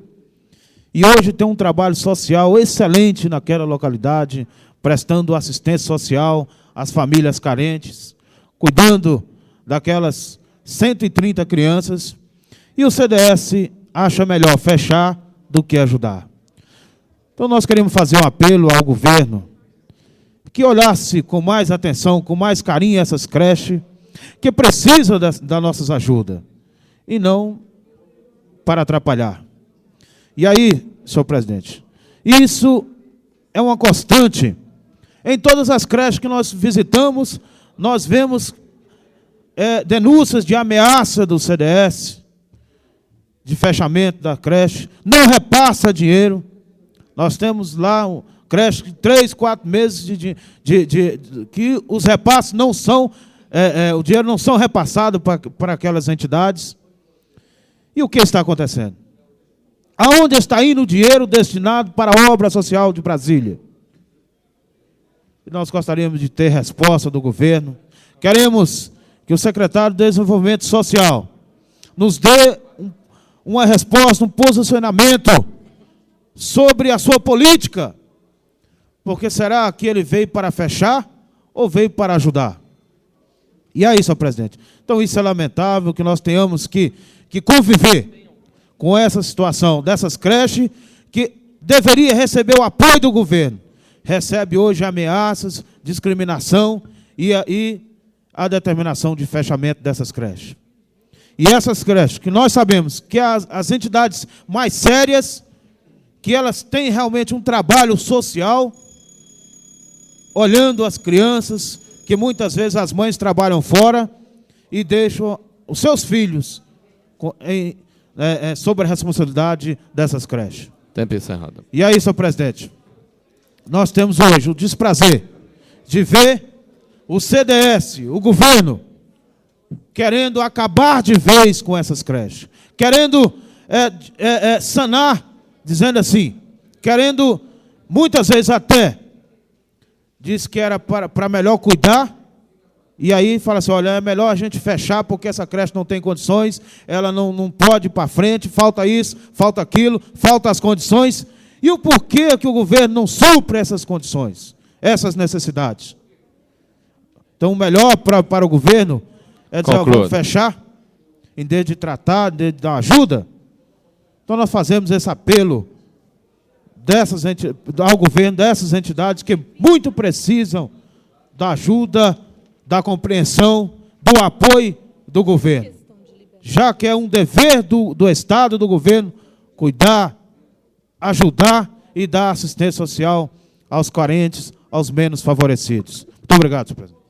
e hoje tem um trabalho social excelente naquela localidade, prestando assistência social às famílias carentes, cuidando daquelas 130 crianças, e o CDS acha melhor fechar do que ajudar. Então nós queremos fazer um apelo ao governo, que olhasse com mais atenção, com mais carinho essas creches, que precisam das nossas ajudas, e não para atrapalhar. E aí, senhor presidente, isso é uma constante. Em todas as creches que nós visitamos, nós vemos denúncias de ameaça do CDS, de fechamento da creche, não repassa dinheiro. Nós temos lá um creche de 3, 4 meses que os repasses não são, o dinheiro não são repassados para aquelas entidades. E o que está acontecendo? Aonde está indo o dinheiro destinado para a obra social de Brasília? E nós gostaríamos de ter resposta do governo. Queremos que o secretário de Desenvolvimento Social nos dê uma resposta, um posicionamento sobre a sua política. Porque será que ele veio para fechar ou veio para ajudar? E aí, senhor presidente, então isso é lamentável, que nós tenhamos que conviver com essa situação dessas creches, que deveria receber o apoio do governo. Recebe hoje ameaças, discriminação e a determinação de fechamento dessas creches. E essas creches, que nós sabemos que as entidades mais sérias, que elas têm realmente um trabalho social, olhando as crianças, que muitas vezes as mães trabalham fora e deixam os seus filhos sob a responsabilidade dessas creches. Tempo encerrado. E aí, senhor presidente, nós temos hoje o desprazer de ver o CDS, o governo, querendo acabar de vez com essas creches, querendo sanar, dizendo assim, querendo, muitas vezes até, diz que era para melhor cuidar, e aí fala assim, olha, é melhor a gente fechar porque essa creche não tem condições, ela não pode ir para frente, falta isso, falta aquilo, falta as condições. E o porquê que o governo não supre essas condições, essas necessidades? Então, o melhor para o governo é dizer, vamos fechar, em vez de tratar, em vez de dar ajuda. Então, nós fazemos esse apelo ao governo dessas entidades que muito precisam da ajuda, da compreensão, do apoio do governo. Já que é um dever do Estado, do governo, cuidar, ajudar e dar assistência social aos carentes, aos menos favorecidos. Muito obrigado, senhor presidente.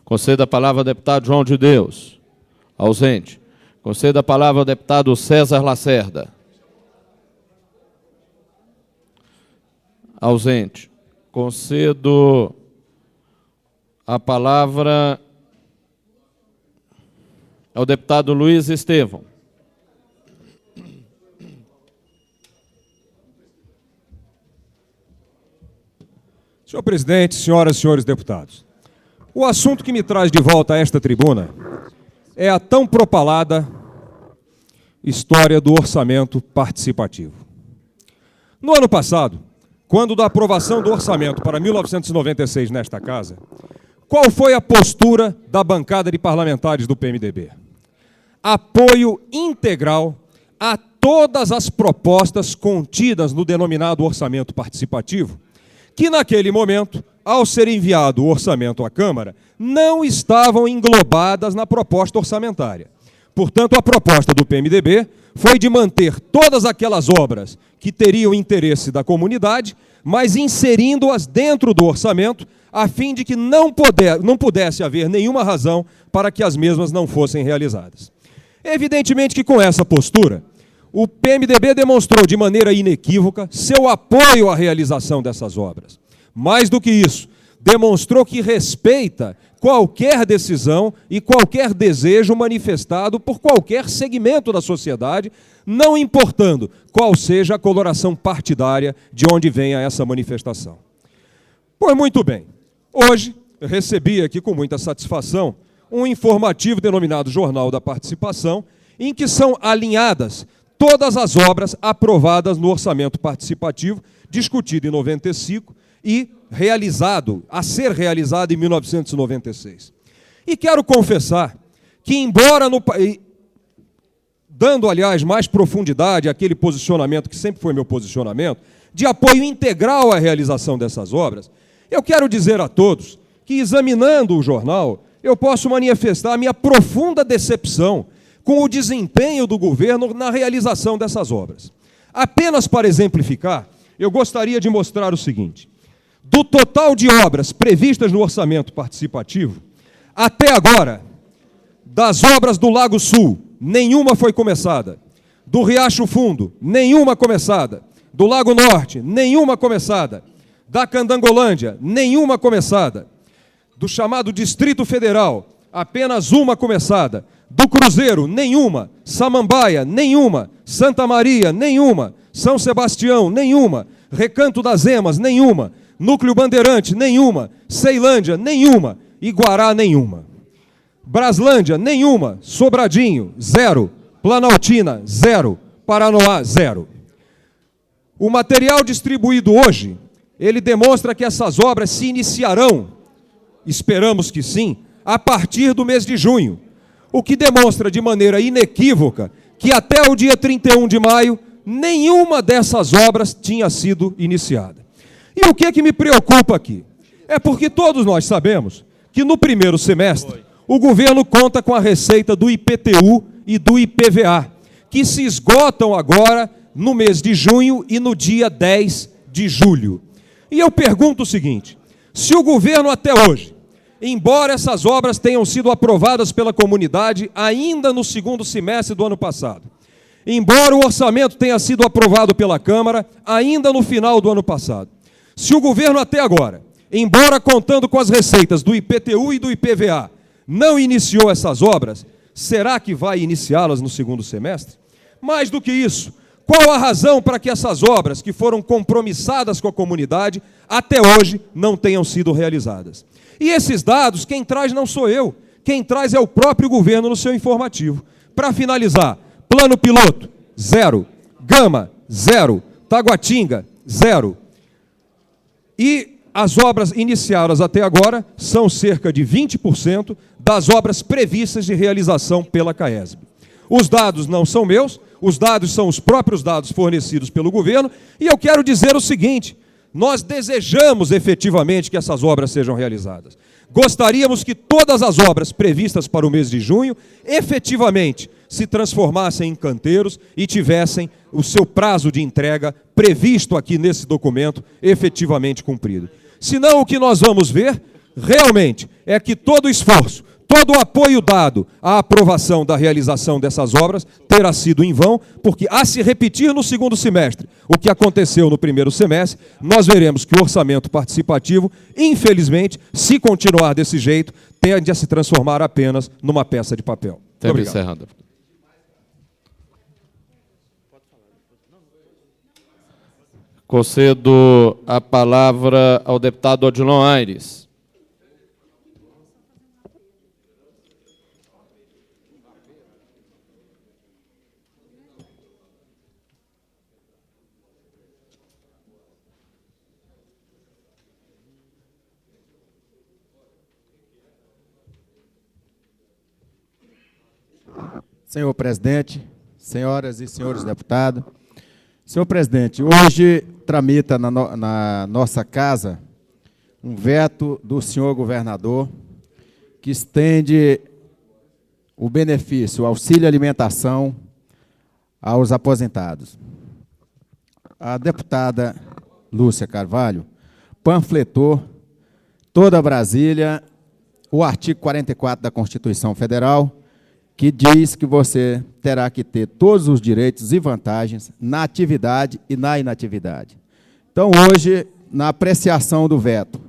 Conceda a palavra ao deputado João de Deus. Ausente. Conceda a palavra ao deputado César Lacerda. Ausente. Concedo a palavra ao deputado Luiz Estevão. Senhor presidente, senhoras e senhores deputados, o assunto que me traz de volta a esta tribuna é a tão propalada história do orçamento participativo. No ano passado, quando da aprovação do orçamento para 1996 nesta casa, qual foi a postura da bancada de parlamentares do PMDB? Apoio integral a todas as propostas contidas no denominado orçamento participativo, que naquele momento, ao ser enviado o orçamento à Câmara, não estavam englobadas na proposta orçamentária. Portanto, a proposta do PMDB foi de manter todas aquelas obras que teriam interesse da comunidade, mas inserindo-as dentro do orçamento, a fim de que não pudesse haver nenhuma razão para que as mesmas não fossem realizadas. Evidentemente que com essa postura, o PMDB demonstrou de maneira inequívoca seu apoio à realização dessas obras. Mais do que isso, demonstrou que respeita qualquer decisão e qualquer desejo manifestado por qualquer segmento da sociedade, não importando qual seja a coloração partidária de onde venha essa manifestação. Pois muito bem, hoje eu recebi aqui com muita satisfação um informativo denominado Jornal da Participação, em que são alinhadas todas as obras aprovadas no orçamento participativo, discutido em 95 e a ser realizado em 1996. E quero confessar que, embora, dando, aliás, mais profundidade àquele posicionamento que sempre foi meu posicionamento, de apoio integral à realização dessas obras, eu quero dizer a todos que, examinando o jornal, eu posso manifestar a minha profunda decepção com o desempenho do governo na realização dessas obras. Apenas para exemplificar, eu gostaria de mostrar o seguinte: do total de obras previstas no orçamento participativo, até agora, das obras do Lago Sul, nenhuma foi começada. Do Riacho Fundo, nenhuma começada. Do Lago Norte, nenhuma começada. Da Candangolândia, nenhuma começada. Do chamado Distrito Federal, apenas uma começada. Do Cruzeiro, nenhuma. Samambaia, nenhuma. Santa Maria, nenhuma. São Sebastião, nenhuma. Recanto das Emas, nenhuma. Núcleo Bandeirante, nenhuma. Ceilândia, nenhuma. Iguará, nenhuma. Braslândia, nenhuma. Sobradinho, 0. Planaltina, 0. Paranoá, 0. O material distribuído hoje, ele demonstra que essas obras se iniciarão, esperamos que sim, a partir do mês de junho, o que demonstra de maneira inequívoca que até o dia 31 de maio, nenhuma dessas obras tinha sido iniciada. E o que me preocupa aqui? É porque todos nós sabemos que no primeiro semestre, o governo conta com a receita do IPTU e do IPVA, que se esgotam agora no mês de junho e no dia 10 de julho. E eu pergunto o seguinte: se o governo até hoje, embora essas obras tenham sido aprovadas pela comunidade ainda no segundo semestre do ano passado, embora o orçamento tenha sido aprovado pela Câmara ainda no final do ano passado, se o governo até agora, embora contando com as receitas do IPTU e do IPVA, não iniciou essas obras, será que vai iniciá-las no segundo semestre? Mais do que isso, qual a razão para que essas obras que foram compromissadas com a comunidade até hoje não tenham sido realizadas? E esses dados, quem traz não sou eu, quem traz é o próprio governo no seu informativo. Para finalizar, plano piloto, 0. Gama, 0. Taguatinga, 0. E as obras iniciadas até agora são cerca de 20% das obras previstas de realização pela CAESB. Os dados não são meus, os dados são os próprios dados fornecidos pelo governo, e eu quero dizer o seguinte: nós desejamos efetivamente que essas obras sejam realizadas. Gostaríamos que todas as obras previstas para o mês de junho efetivamente se transformassem em canteiros e tivessem o seu prazo de entrega previsto aqui nesse documento efetivamente cumprido. Senão, o que nós vamos ver realmente é que todo o esforço, todo o apoio dado à aprovação da realização dessas obras terá sido em vão, porque, a se repetir no segundo semestre o que aconteceu no primeiro semestre, nós veremos que o orçamento participativo, infelizmente, se continuar desse jeito, tende a se transformar apenas numa peça de papel. Tempo encerrado. Concedo a palavra ao deputado Odilon Aires. Senhor presidente, senhoras e senhores deputados, senhor presidente, hoje tramita na nossa casa um veto do senhor governador que estende o benefício, o auxílio alimentação aos aposentados. A deputada Lúcia Carvalho panfletou toda Brasília o artigo 44 da Constituição Federal, que diz que você terá que ter todos os direitos e vantagens na atividade e na inatividade. Então, hoje, na apreciação do veto,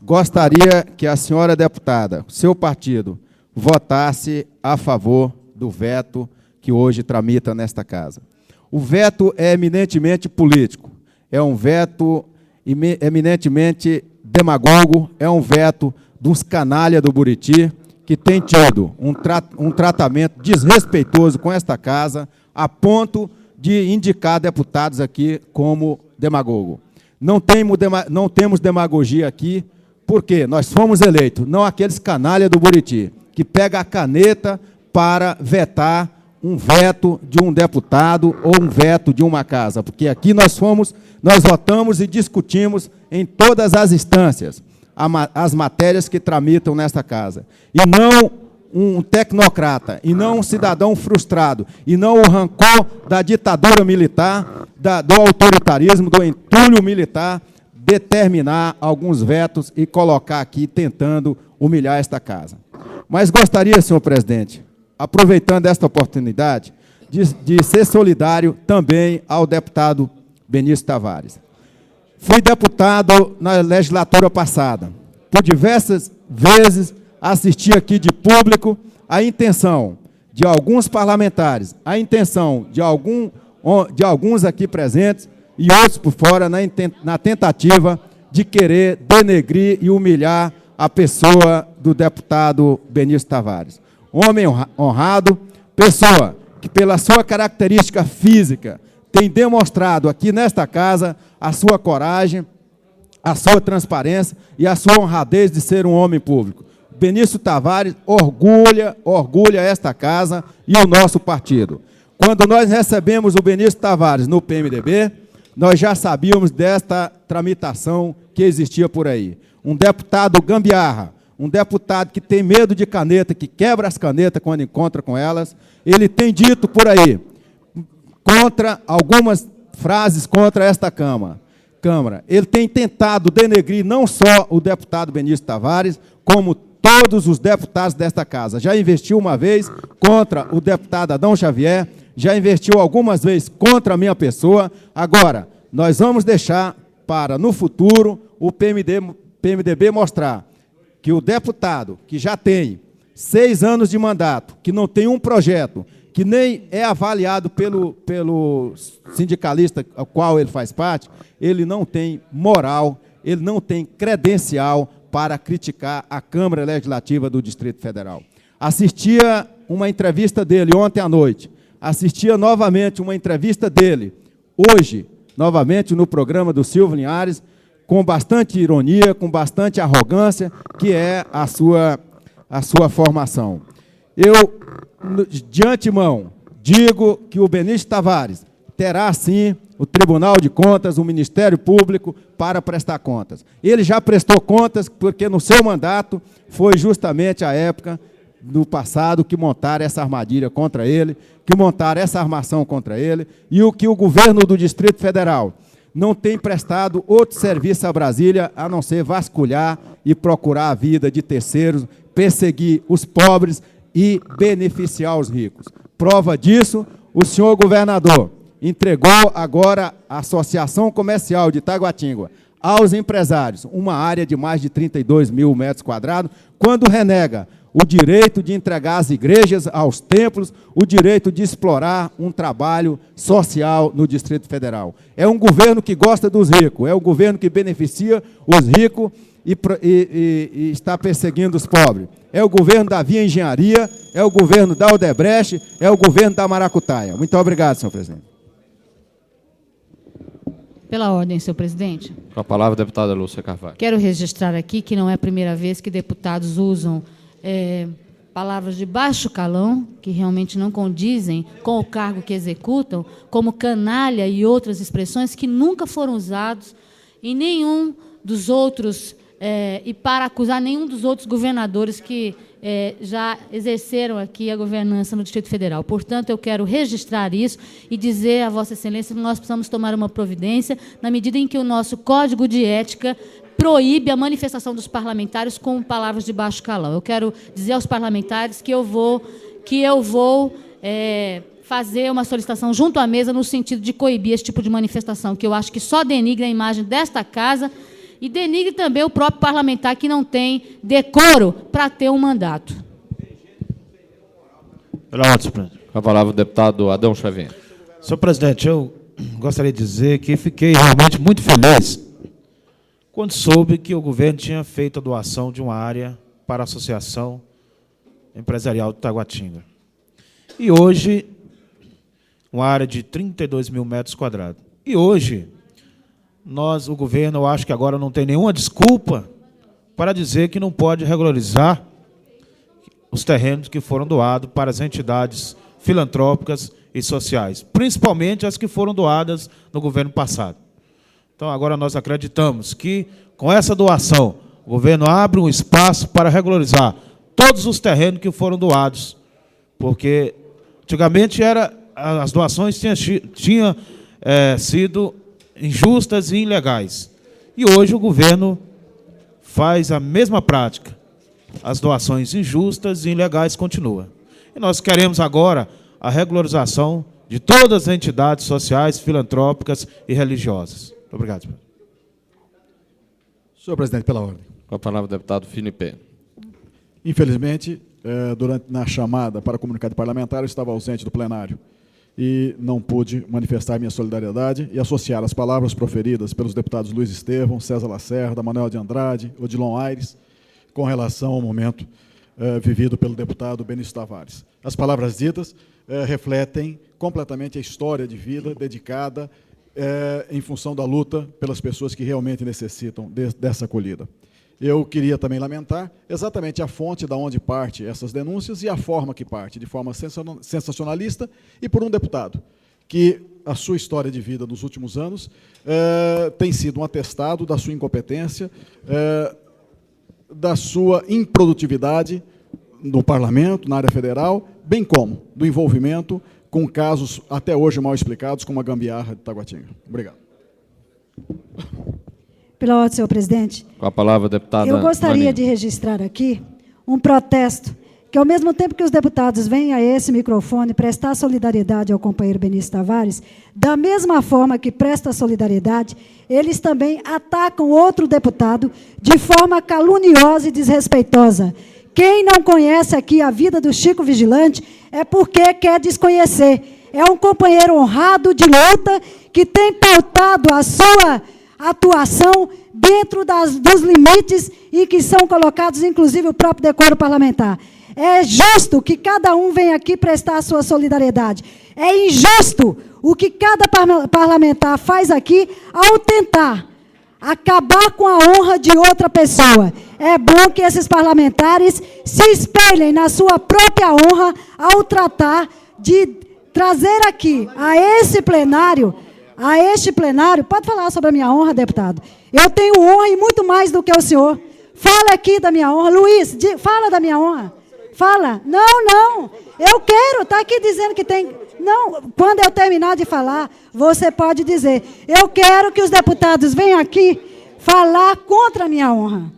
gostaria que a senhora deputada, seu partido, votasse a favor do veto que hoje tramita nesta casa. O veto é eminentemente político, é um veto eminentemente demagogo, é um veto dos canalha do Buriti, que tem tido um tratamento desrespeitoso com esta casa, a ponto de indicar deputados aqui como demagogo. Não temos demagogia aqui, porque nós fomos eleitos, não aqueles canalha do Buriti, que pega a caneta para vetar um veto de um deputado ou um veto de uma casa, porque aqui nós votamos e discutimos em todas as instâncias as matérias que tramitam nesta casa. E não um tecnocrata, e não um cidadão frustrado, e não o rancor da ditadura militar, do autoritarismo, do entulho militar, determinar alguns vetos e colocar aqui tentando humilhar esta casa. Mas gostaria, senhor presidente, aproveitando esta oportunidade, de ser solidário também ao deputado Benício Tavares. Fui deputado na legislatura passada. Por diversas vezes assisti aqui de público a intenção de alguns parlamentares, a intenção de alguns aqui presentes e outros por fora na tentativa de querer denegrir e humilhar a pessoa do deputado Benício Tavares. Homem honrado, pessoa que pela sua característica física tem demonstrado aqui nesta casa a sua coragem, a sua transparência e a sua honradez de ser um homem público. Benício Tavares orgulha esta casa e o nosso partido. Quando nós recebemos o Benício Tavares no PMDB, nós já sabíamos desta tramitação que existia por aí. Um deputado gambiarra, um deputado que tem medo de caneta, que quebra as canetas quando encontra com elas, ele tem dito por aí, contra algumas frases contra esta Câmara. Ele tem tentado denegrir não só o deputado Benício Tavares, como todos os deputados desta casa. Já investiu uma vez contra o deputado Adão Xavier, já investiu algumas vezes contra a minha pessoa. Agora, nós vamos deixar para, no futuro, o PMDB mostrar que o deputado que já tem 6 anos de mandato, que não tem um projeto, que nem é avaliado pelo sindicalista ao qual ele faz parte, ele não tem moral, ele não tem credencial para criticar a Câmara Legislativa do Distrito Federal. Assistia uma entrevista dele ontem à noite, assistia novamente uma entrevista dele hoje, novamente no programa do Silvio Linhares, com bastante ironia, com bastante arrogância, que é a sua formação. Eu, de antemão, digo que o Benício Tavares terá, sim, o Tribunal de Contas, o Ministério Público, para prestar contas. Ele já prestou contas, porque no seu mandato foi justamente a época do passado que montaram essa armadilha contra ele, que montaram essa armação contra ele, e o que o governo do Distrito Federal não tem prestado outro serviço a Brasília, a não ser vasculhar e procurar a vida de terceiros, perseguir os pobres e beneficiar os ricos. Prova disso, o senhor governador entregou agora a Associação Comercial de Taguatinga aos empresários uma área de mais de 32 mil metros quadrados, quando renega o direito de entregar às igrejas, aos templos, o direito de explorar um trabalho social no Distrito Federal. É um governo que gosta dos ricos, é o governo que beneficia os ricos e está perseguindo os pobres. É o governo da Via Engenharia, é o governo da Odebrecht, é o governo da Maracutaia. Muito obrigado, senhor presidente. Pela ordem, senhor presidente. Com a palavra, a deputada Lúcia Carvalho. Quero registrar aqui que não é a primeira vez que deputados usam palavras de baixo calão, que realmente não condizem com o cargo que executam, como canalha e outras expressões que nunca foram usados em nenhum dos outros, e para acusar nenhum dos outros governadores que já exerceram aqui a governança no Distrito Federal. Portanto, eu quero registrar isso e dizer a Vossa Excelência que nós precisamos tomar uma providência na medida em que o nosso Código de Ética proíbe a manifestação dos parlamentares com palavras de baixo calão. Eu quero dizer aos parlamentares que eu vou fazer uma solicitação junto à mesa no sentido de coibir esse tipo de manifestação, que eu acho que só denigre a imagem desta casa e denigre também o próprio parlamentar que não tem decoro para ter um mandato. Com a palavra o deputado Adão Xavier. Senhor presidente, eu gostaria de dizer que fiquei realmente muito feliz quando soube que o governo tinha feito a doação de uma área para a Associação Empresarial de Taguatinga. E hoje, uma área de 32 mil metros quadrados. E hoje, o governo, eu acho que agora não tem nenhuma desculpa para dizer que não pode regularizar os terrenos que foram doados para as entidades filantrópicas e sociais, principalmente as que foram doadas no governo passado. Então, agora nós acreditamos que, com essa doação, o governo abre um espaço para regularizar todos os terrenos que foram doados, porque, antigamente, as doações tinham sido injustas e ilegais. E hoje o governo faz a mesma prática. As doações injustas e ilegais continuam. E nós queremos agora a regularização de todas as entidades sociais, filantrópicas e religiosas. Muito obrigado, senhor. Senhor presidente, pela ordem. Com a palavra o deputado Filipe. Infelizmente, na chamada para comunicado parlamentar, eu estava ausente do plenário e não pude manifestar minha solidariedade e associar as palavras proferidas pelos deputados Luiz Estevão, César Lacerda, Manuel de Andrade, Odilon Aires, com relação ao momento vivido pelo deputado Benício Tavares. As palavras ditas refletem completamente a história de vida dedicada em função da luta pelas pessoas que realmente necessitam dessa acolhida. Eu queria também lamentar exatamente a fonte da onde parte essas denúncias e a forma que parte, de forma sensacionalista, e por um deputado que a sua história de vida nos últimos anos tem sido um atestado da sua incompetência, da sua improdutividade no parlamento, na área federal, bem como do envolvimento com casos até hoje mal explicados, como a gambiarra de Taguatinga. Obrigado. Pela ordem, senhor presidente. Com a palavra, deputada Eu gostaria Maninho. de registrar aqui um protesto, que ao mesmo tempo que os deputados vêm a esse microfone prestar solidariedade ao companheiro Benício Tavares, da mesma forma que presta solidariedade, eles também atacam outro deputado de forma caluniosa e desrespeitosa. Quem não conhece aqui a vida do Chico Vigilante é porque quer desconhecer. É um companheiro honrado de luta que tem pautado a sua atuação dentro dos limites e que são colocados, inclusive, o próprio decoro parlamentar. É justo que cada um venha aqui prestar a sua solidariedade. É injusto o que cada parlamentar faz aqui ao tentar acabar com a honra de outra pessoa. É bom que esses parlamentares se espelhem na sua própria honra ao tratar de trazer aqui a este plenário, pode falar sobre a minha honra, deputado. Eu tenho honra e muito mais do que o senhor. Fala aqui da minha honra. Luiz, fala da minha honra. Fala. Não. Eu quero, está aqui dizendo que tem... Não, quando eu terminar de falar, você pode dizer. Eu quero que os deputados venham aqui falar contra a minha honra.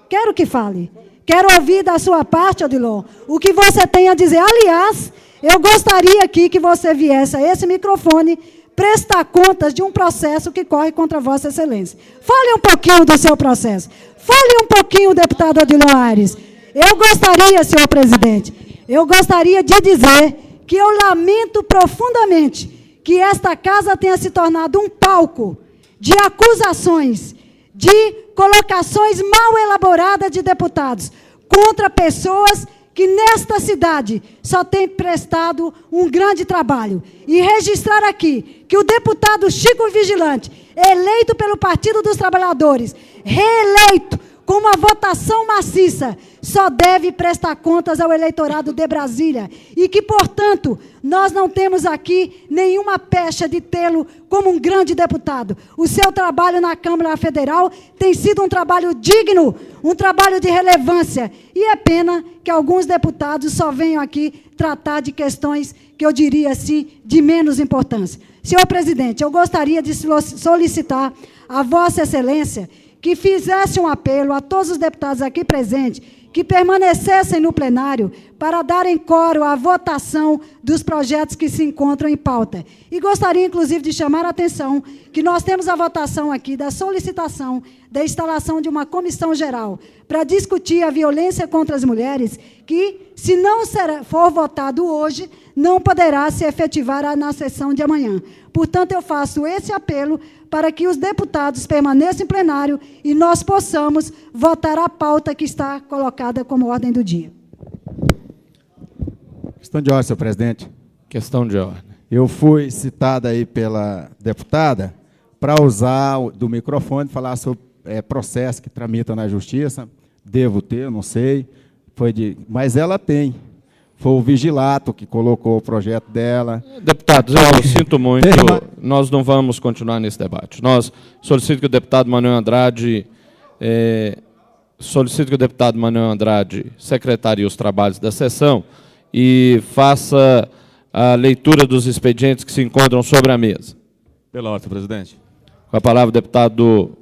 Quero que fale. Quero ouvir da sua parte, Odilon, o que você tem a dizer. Aliás, eu gostaria aqui que você viesse a esse microfone prestar contas de um processo que corre contra Vossa Excelência. Fale um pouquinho do seu processo. Fale um pouquinho, deputado Odilon Aires. Eu gostaria, senhor presidente, eu gostaria de dizer que eu lamento profundamente que esta casa tenha se tornado um palco de acusações, de colocações mal elaboradas de deputados contra pessoas que nesta cidade só têm prestado um grande trabalho. E registrar aqui que o deputado Chico Vigilante, eleito pelo Partido dos Trabalhadores, reeleito com uma votação maciça, só deve prestar contas ao eleitorado de Brasília. E que, portanto, nós não temos aqui nenhuma pecha de tê-lo como um grande deputado. O seu trabalho na Câmara Federal tem sido um trabalho digno, um trabalho de relevância. E é pena que alguns deputados só venham aqui tratar de questões que eu diria assim, de menos importância. Senhor presidente, eu gostaria de solicitar a Vossa Excelência que fizesse um apelo a todos os deputados aqui presentes que permanecessem no plenário para darem coro à votação dos projetos que se encontram em pauta. E gostaria, inclusive, de chamar a atenção que nós temos a votação aqui da solicitação da instalação de uma comissão geral para discutir a violência contra as mulheres, que, se não for votado hoje, não poderá se efetivar na sessão de amanhã. Portanto, eu faço esse apelo para que os deputados permaneçam em plenário e nós possamos votar a pauta que está colocada como ordem do dia. Questão de ordem, senhor presidente. Questão de ordem. Eu fui citada aí pela deputada para usar do microfone, falar sobre processo que tramita na justiça. Devo ter, não sei. Mas ela tem. Foi o Vigilato que colocou o projeto dela. Deputados, eu sinto muito, nós não vamos continuar nesse debate. Nós solicito que o deputado Manuel Andrade secretarie os trabalhos da sessão e faça a leitura dos expedientes que se encontram sobre a mesa. Pela ordem, presidente. Com a palavra o deputado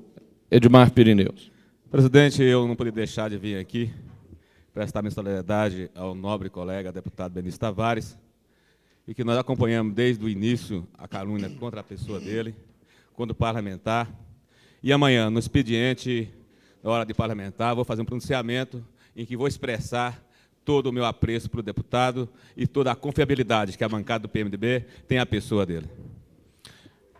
Edmar Pirineus. Presidente, eu não poderia deixar de vir aqui prestar minha solidariedade ao nobre colega deputado Benício Tavares, e que nós acompanhamos desde o início a calúnia contra a pessoa dele, contra o parlamentar. E amanhã, no expediente, na hora de parlamentar, vou fazer um pronunciamento em que vou expressar todo o meu apreço para o deputado e toda a confiabilidade que a bancada do PMDB tem à pessoa dele.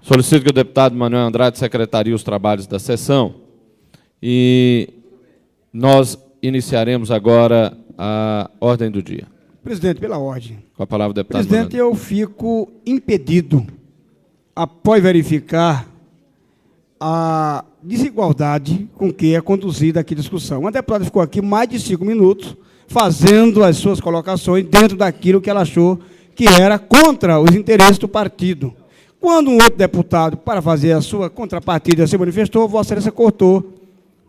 Solicito que o deputado Manuel Andrade secretarie os trabalhos da sessão e nós iniciaremos agora a ordem do dia. Presidente, pela ordem. Com a palavra o deputado Presidente, eu fico impedido, após verificar a desigualdade com que é conduzida aqui a discussão. Uma deputada ficou aqui mais de 5 minutos fazendo as suas colocações dentro daquilo que ela achou que era contra os interesses do partido. Quando um outro deputado, para fazer a sua contrapartida, se manifestou, Vossa Excelência cortou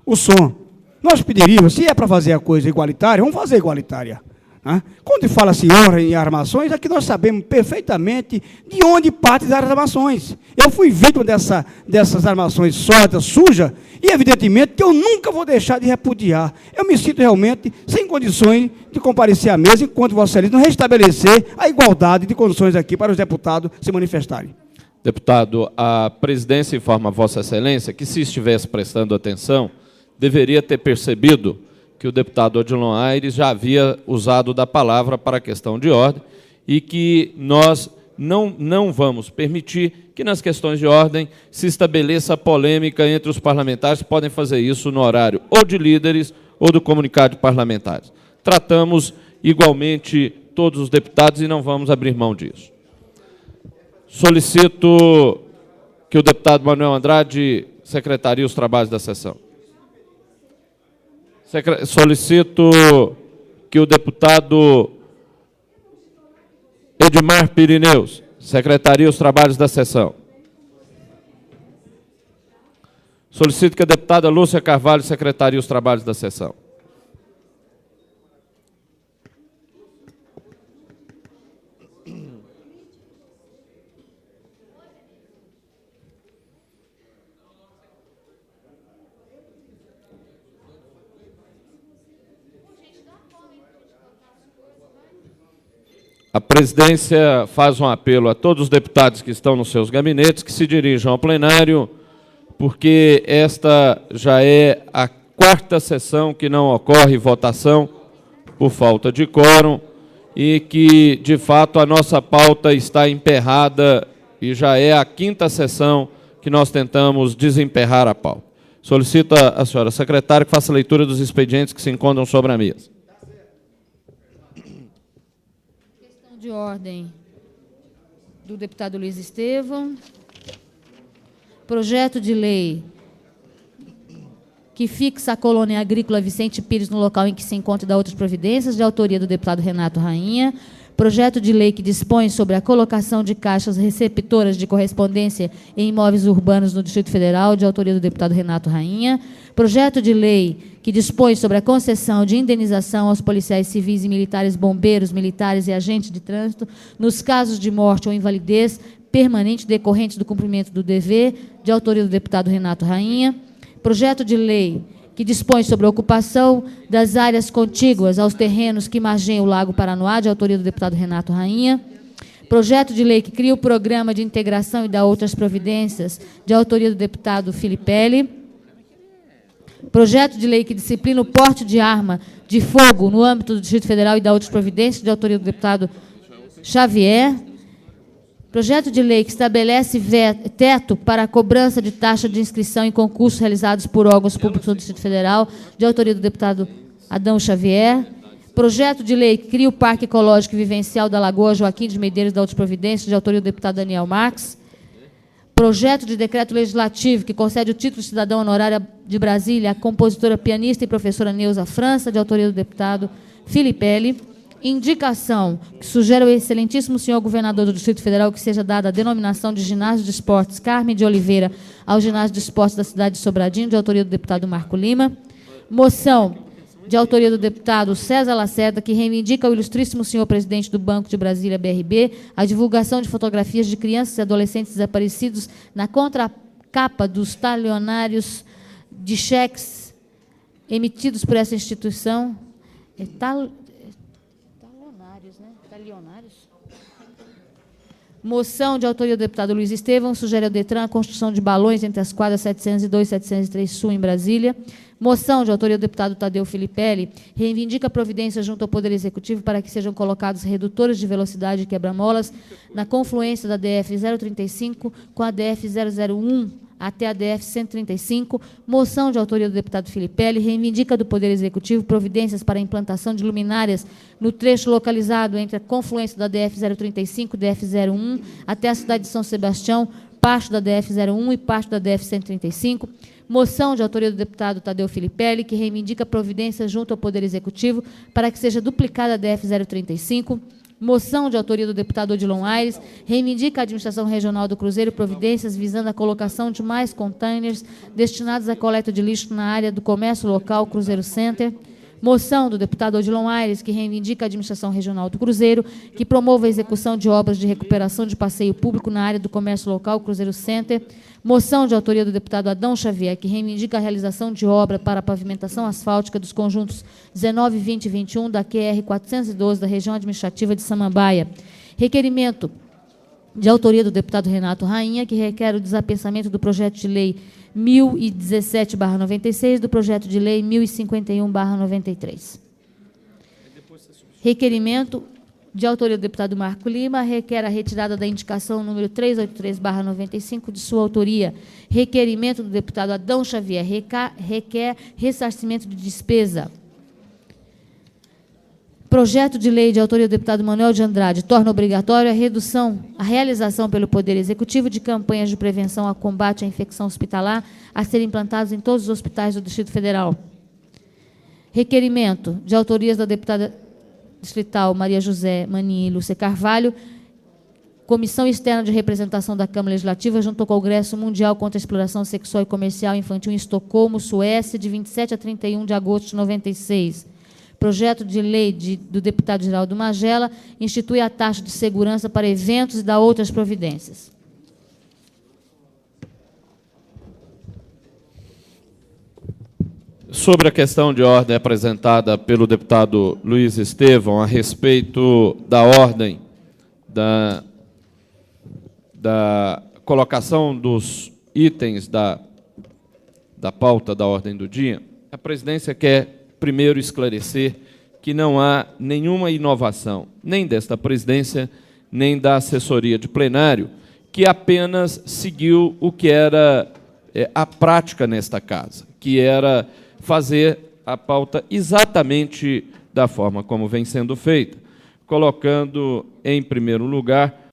o som. Nós pediríamos, se é para fazer a coisa igualitária, vamos fazer igualitária. Né? Quando fala-se honra em armações, aqui nós sabemos perfeitamente de onde partem as armações. Eu fui vítima dessas armações sólidas, sujas, e evidentemente que eu nunca vou deixar de repudiar. Eu me sinto realmente sem condições de comparecer à mesa enquanto Vossa Excelência não restabelecer a igualdade de condições aqui para os deputados se manifestarem. Deputado, a presidência informa a Vossa Excelência que, se estivesse prestando atenção, deveria ter percebido que o deputado Odilon Aires já havia usado da palavra para a questão de ordem e que nós não vamos permitir que nas questões de ordem se estabeleça polêmica entre os parlamentares que podem fazer isso no horário ou de líderes ou do comunicado de parlamentares. Tratamos igualmente todos os deputados e não vamos abrir mão disso. Solicito que o deputado Manuel Andrade secretarie os trabalhos da sessão. Solicito que o deputado Edmar Pirineus secretarie os trabalhos da sessão. Solicito que a deputada Lúcia Carvalho secretarie os trabalhos da sessão. A presidência faz um apelo a todos os deputados que estão nos seus gabinetes que se dirijam ao plenário, porque esta já é a quarta sessão que não ocorre votação por falta de quórum e que, de fato, a nossa pauta está emperrada e já é a quinta sessão que nós tentamos desemperrar a pauta. Solicito à senhora secretária que faça a leitura dos expedientes que se encontram sobre a mesa. Questão de ordem do deputado Luiz Estevão. Projeto de lei que fixa a colônia agrícola Vicente Pires no local em que se encontra e dá outras providências, de autoria do deputado Renato Rainha. Projeto de lei que dispõe sobre a colocação de caixas receptoras de correspondência em imóveis urbanos no Distrito Federal, de autoria do deputado Renato Rainha. Projeto de lei que dispõe sobre a concessão de indenização aos policiais civis e militares, bombeiros, militares e agentes de trânsito, nos casos de morte ou invalidez permanente decorrentes do cumprimento do dever, de autoria do deputado Renato Rainha. Projeto de lei que dispõe sobre a ocupação das áreas contíguas aos terrenos que margeiam o Lago Paranoá, de autoria do deputado Renato Rainha. Projeto de lei que cria o Programa de Integração e dá outras providências, de autoria do deputado Filipelli. Projeto de lei que disciplina o porte de arma de fogo no âmbito do Distrito Federal e dá outras providências, de autoria do deputado Xavier. Projeto de lei que estabelece teto para a cobrança de taxa de inscrição em concursos realizados por órgãos públicos do Distrito Federal, de autoria do deputado Adão Xavier. Projeto de lei que cria o Parque Ecológico e Vivencial da Lagoa Joaquim de Medeiros da Outras Providências, de autoria do deputado Daniel Marques. Projeto de decreto legislativo que concede o título de cidadão honorária de Brasília à compositora, pianista e professora Neuza França, de autoria do deputado Filipelli. Indicação que sugere ao excelentíssimo senhor governador do Distrito Federal que seja dada a denominação de Ginásio de Esportes Carme de Oliveira ao Ginásio de Esportes da cidade de Sobradinho, de autoria do deputado Marco Lima. Moção de autoria do deputado César Lacerda, que reivindica ao ilustríssimo senhor presidente do Banco de Brasília, BRB, a divulgação de fotografias de crianças e adolescentes desaparecidos na contracapa dos talionários de cheques emitidos por essa instituição. Moção de autoria do deputado Luiz Estevão, sugere ao DETRAN a construção de balões entre as quadras 702 e 703 Sul, em Brasília. Moção de autoria do deputado Tadeu Filipelli, reivindica providência junto ao Poder Executivo para que sejam colocados redutores de velocidade e quebra-molas na confluência da DF-035 com a DF-001 até a DF-135. Moção de autoria do deputado Filipelli, reivindica do Poder Executivo providências para a implantação de luminárias no trecho localizado entre a confluência da DF-035 e DF-01 até a cidade de São Sebastião, parte da DF-01 e parte da DF-135. Moção de autoria do deputado Tadeu Filipelli, que reivindica providências junto ao Poder Executivo para que seja duplicada a DF-035. Moção de autoria do deputado Odilon Aires, reivindica a administração regional do Cruzeiro providências visando a colocação de mais containers destinados à coleta de lixo na área do comércio local Cruzeiro Center. Moção do deputado Odilon Aires, que reivindica a administração regional do Cruzeiro, que promova a execução de obras de recuperação de passeio público na área do comércio local Cruzeiro Center. Moção de autoria do deputado Adão Xavier, que reivindica a realização de obra para a pavimentação asfáltica dos conjuntos 19, 20 e 21 da QR 412 da região administrativa de Samambaia. Requerimento de autoria do deputado Renato Rainha, que requer o desapensamento do projeto de lei 1017/96, do projeto de lei 1051/93. Requerimento de autoria do deputado Marco Lima, requer a retirada da indicação número 383/95 de sua autoria. Requerimento do deputado Adão Xavier, requer ressarcimento de despesa. Projeto de lei de autoria do deputado Manuel de Andrade torna obrigatória a realização pelo Poder Executivo de campanhas de prevenção ao combate à infecção hospitalar a serem implantadas em todos os hospitais do Distrito Federal. Requerimento de autorias da deputada distrital Maria José Manin e Lúcia Carvalho, Comissão Externa de Representação da Câmara Legislativa junto ao Congresso Mundial contra a Exploração Sexual e Comercial Infantil em Estocolmo, Suécia, de 27 a 31 de agosto de 96. Projeto de lei do deputado Geraldo Magela institui a taxa de segurança para eventos e dá outras providências. Sobre a questão de ordem apresentada pelo deputado Luiz Estevão a respeito da ordem da colocação dos itens da pauta da ordem do dia, a presidência quer primeiro esclarecer que não há nenhuma inovação, nem desta presidência, nem da assessoria de plenário, que apenas seguiu o que era a prática nesta casa, que era fazer a pauta exatamente da forma como vem sendo feita, colocando, em primeiro lugar,